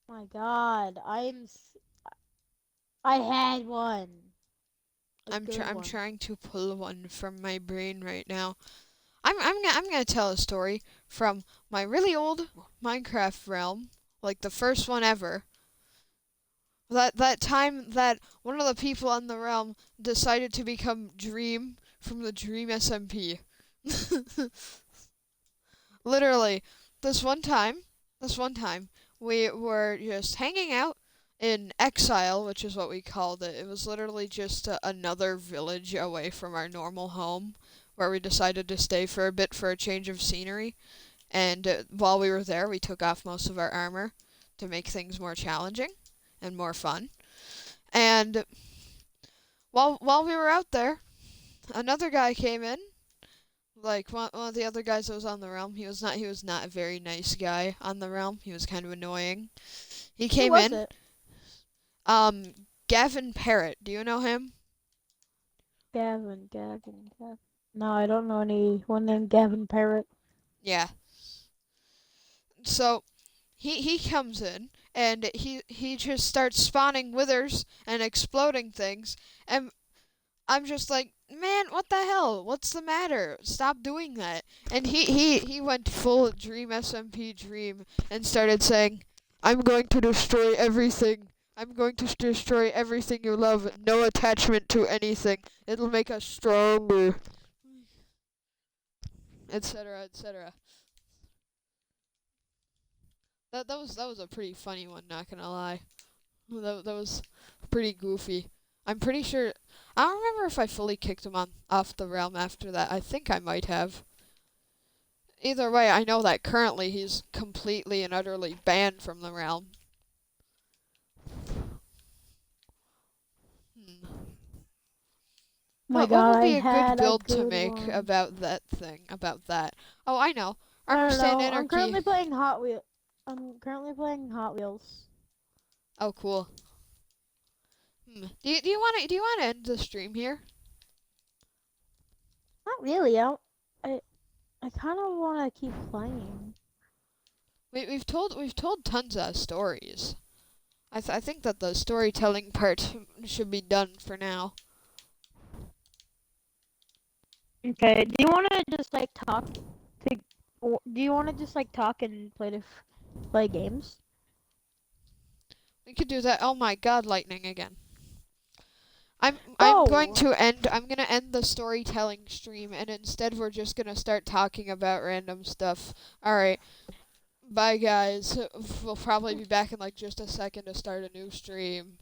my god, I had one. A good I'm one. trying to pull one from my brain right now. I'm gonna tell a story from my really old Minecraft realm, like the first one ever. That time that one of the people on the realm decided to become Dream from the Dream SMP. Literally, this one time, this one time, we were just hanging out in exile, which is what we called it. It was literally just another village away from our normal home, where we decided to stay for a bit for a change of scenery. And while we were there, we took off most of our armor to make things more challenging and more fun. And while we were out there, another guy came in, like one of the other guys that was on the realm. He was not a very nice guy on the realm. He was kind of annoying. He Who came was in. it? Um, Gavin Parrott. Do you know him? Gavin. No, I don't know anyone named Gavin Parrott. Yeah. So he comes in and he just starts spawning withers and exploding things, and I'm just like, man, what the hell? What's the matter? Stop doing that. And he went full Dream SMP Dream and started saying, I'm going to destroy everything. I'm going to destroy everything you love. No attachment to anything. It'll make us stronger, etc., etc. That was a pretty funny one, not gonna lie. That was pretty goofy. I'm pretty sure. I don't remember if I fully kicked him on off the realm after that. I think I might have. Either way, I know that currently he's completely and utterly banned from the realm. Hmm. My What god, would I be a good had a build to good make one. about that thing? About that? Oh, I know. I don't Understand know. I'm anarchy. currently playing Hot Wheel. I'm currently playing Hot Wheels. Oh, cool. Do you want to end the stream here? Not really. I, I kind of want to keep playing. We've told tons of stories. I think that the storytelling part should be done for now. Okay. Do you want to just like talk to? Or do you want to just like talk and play games? We could do that. Oh my god, lightning again. Whoa. I'm gonna end the storytelling stream, and instead we're just gonna start talking about random stuff. Alright. Bye guys. We'll probably be back in like just a second to start a new stream.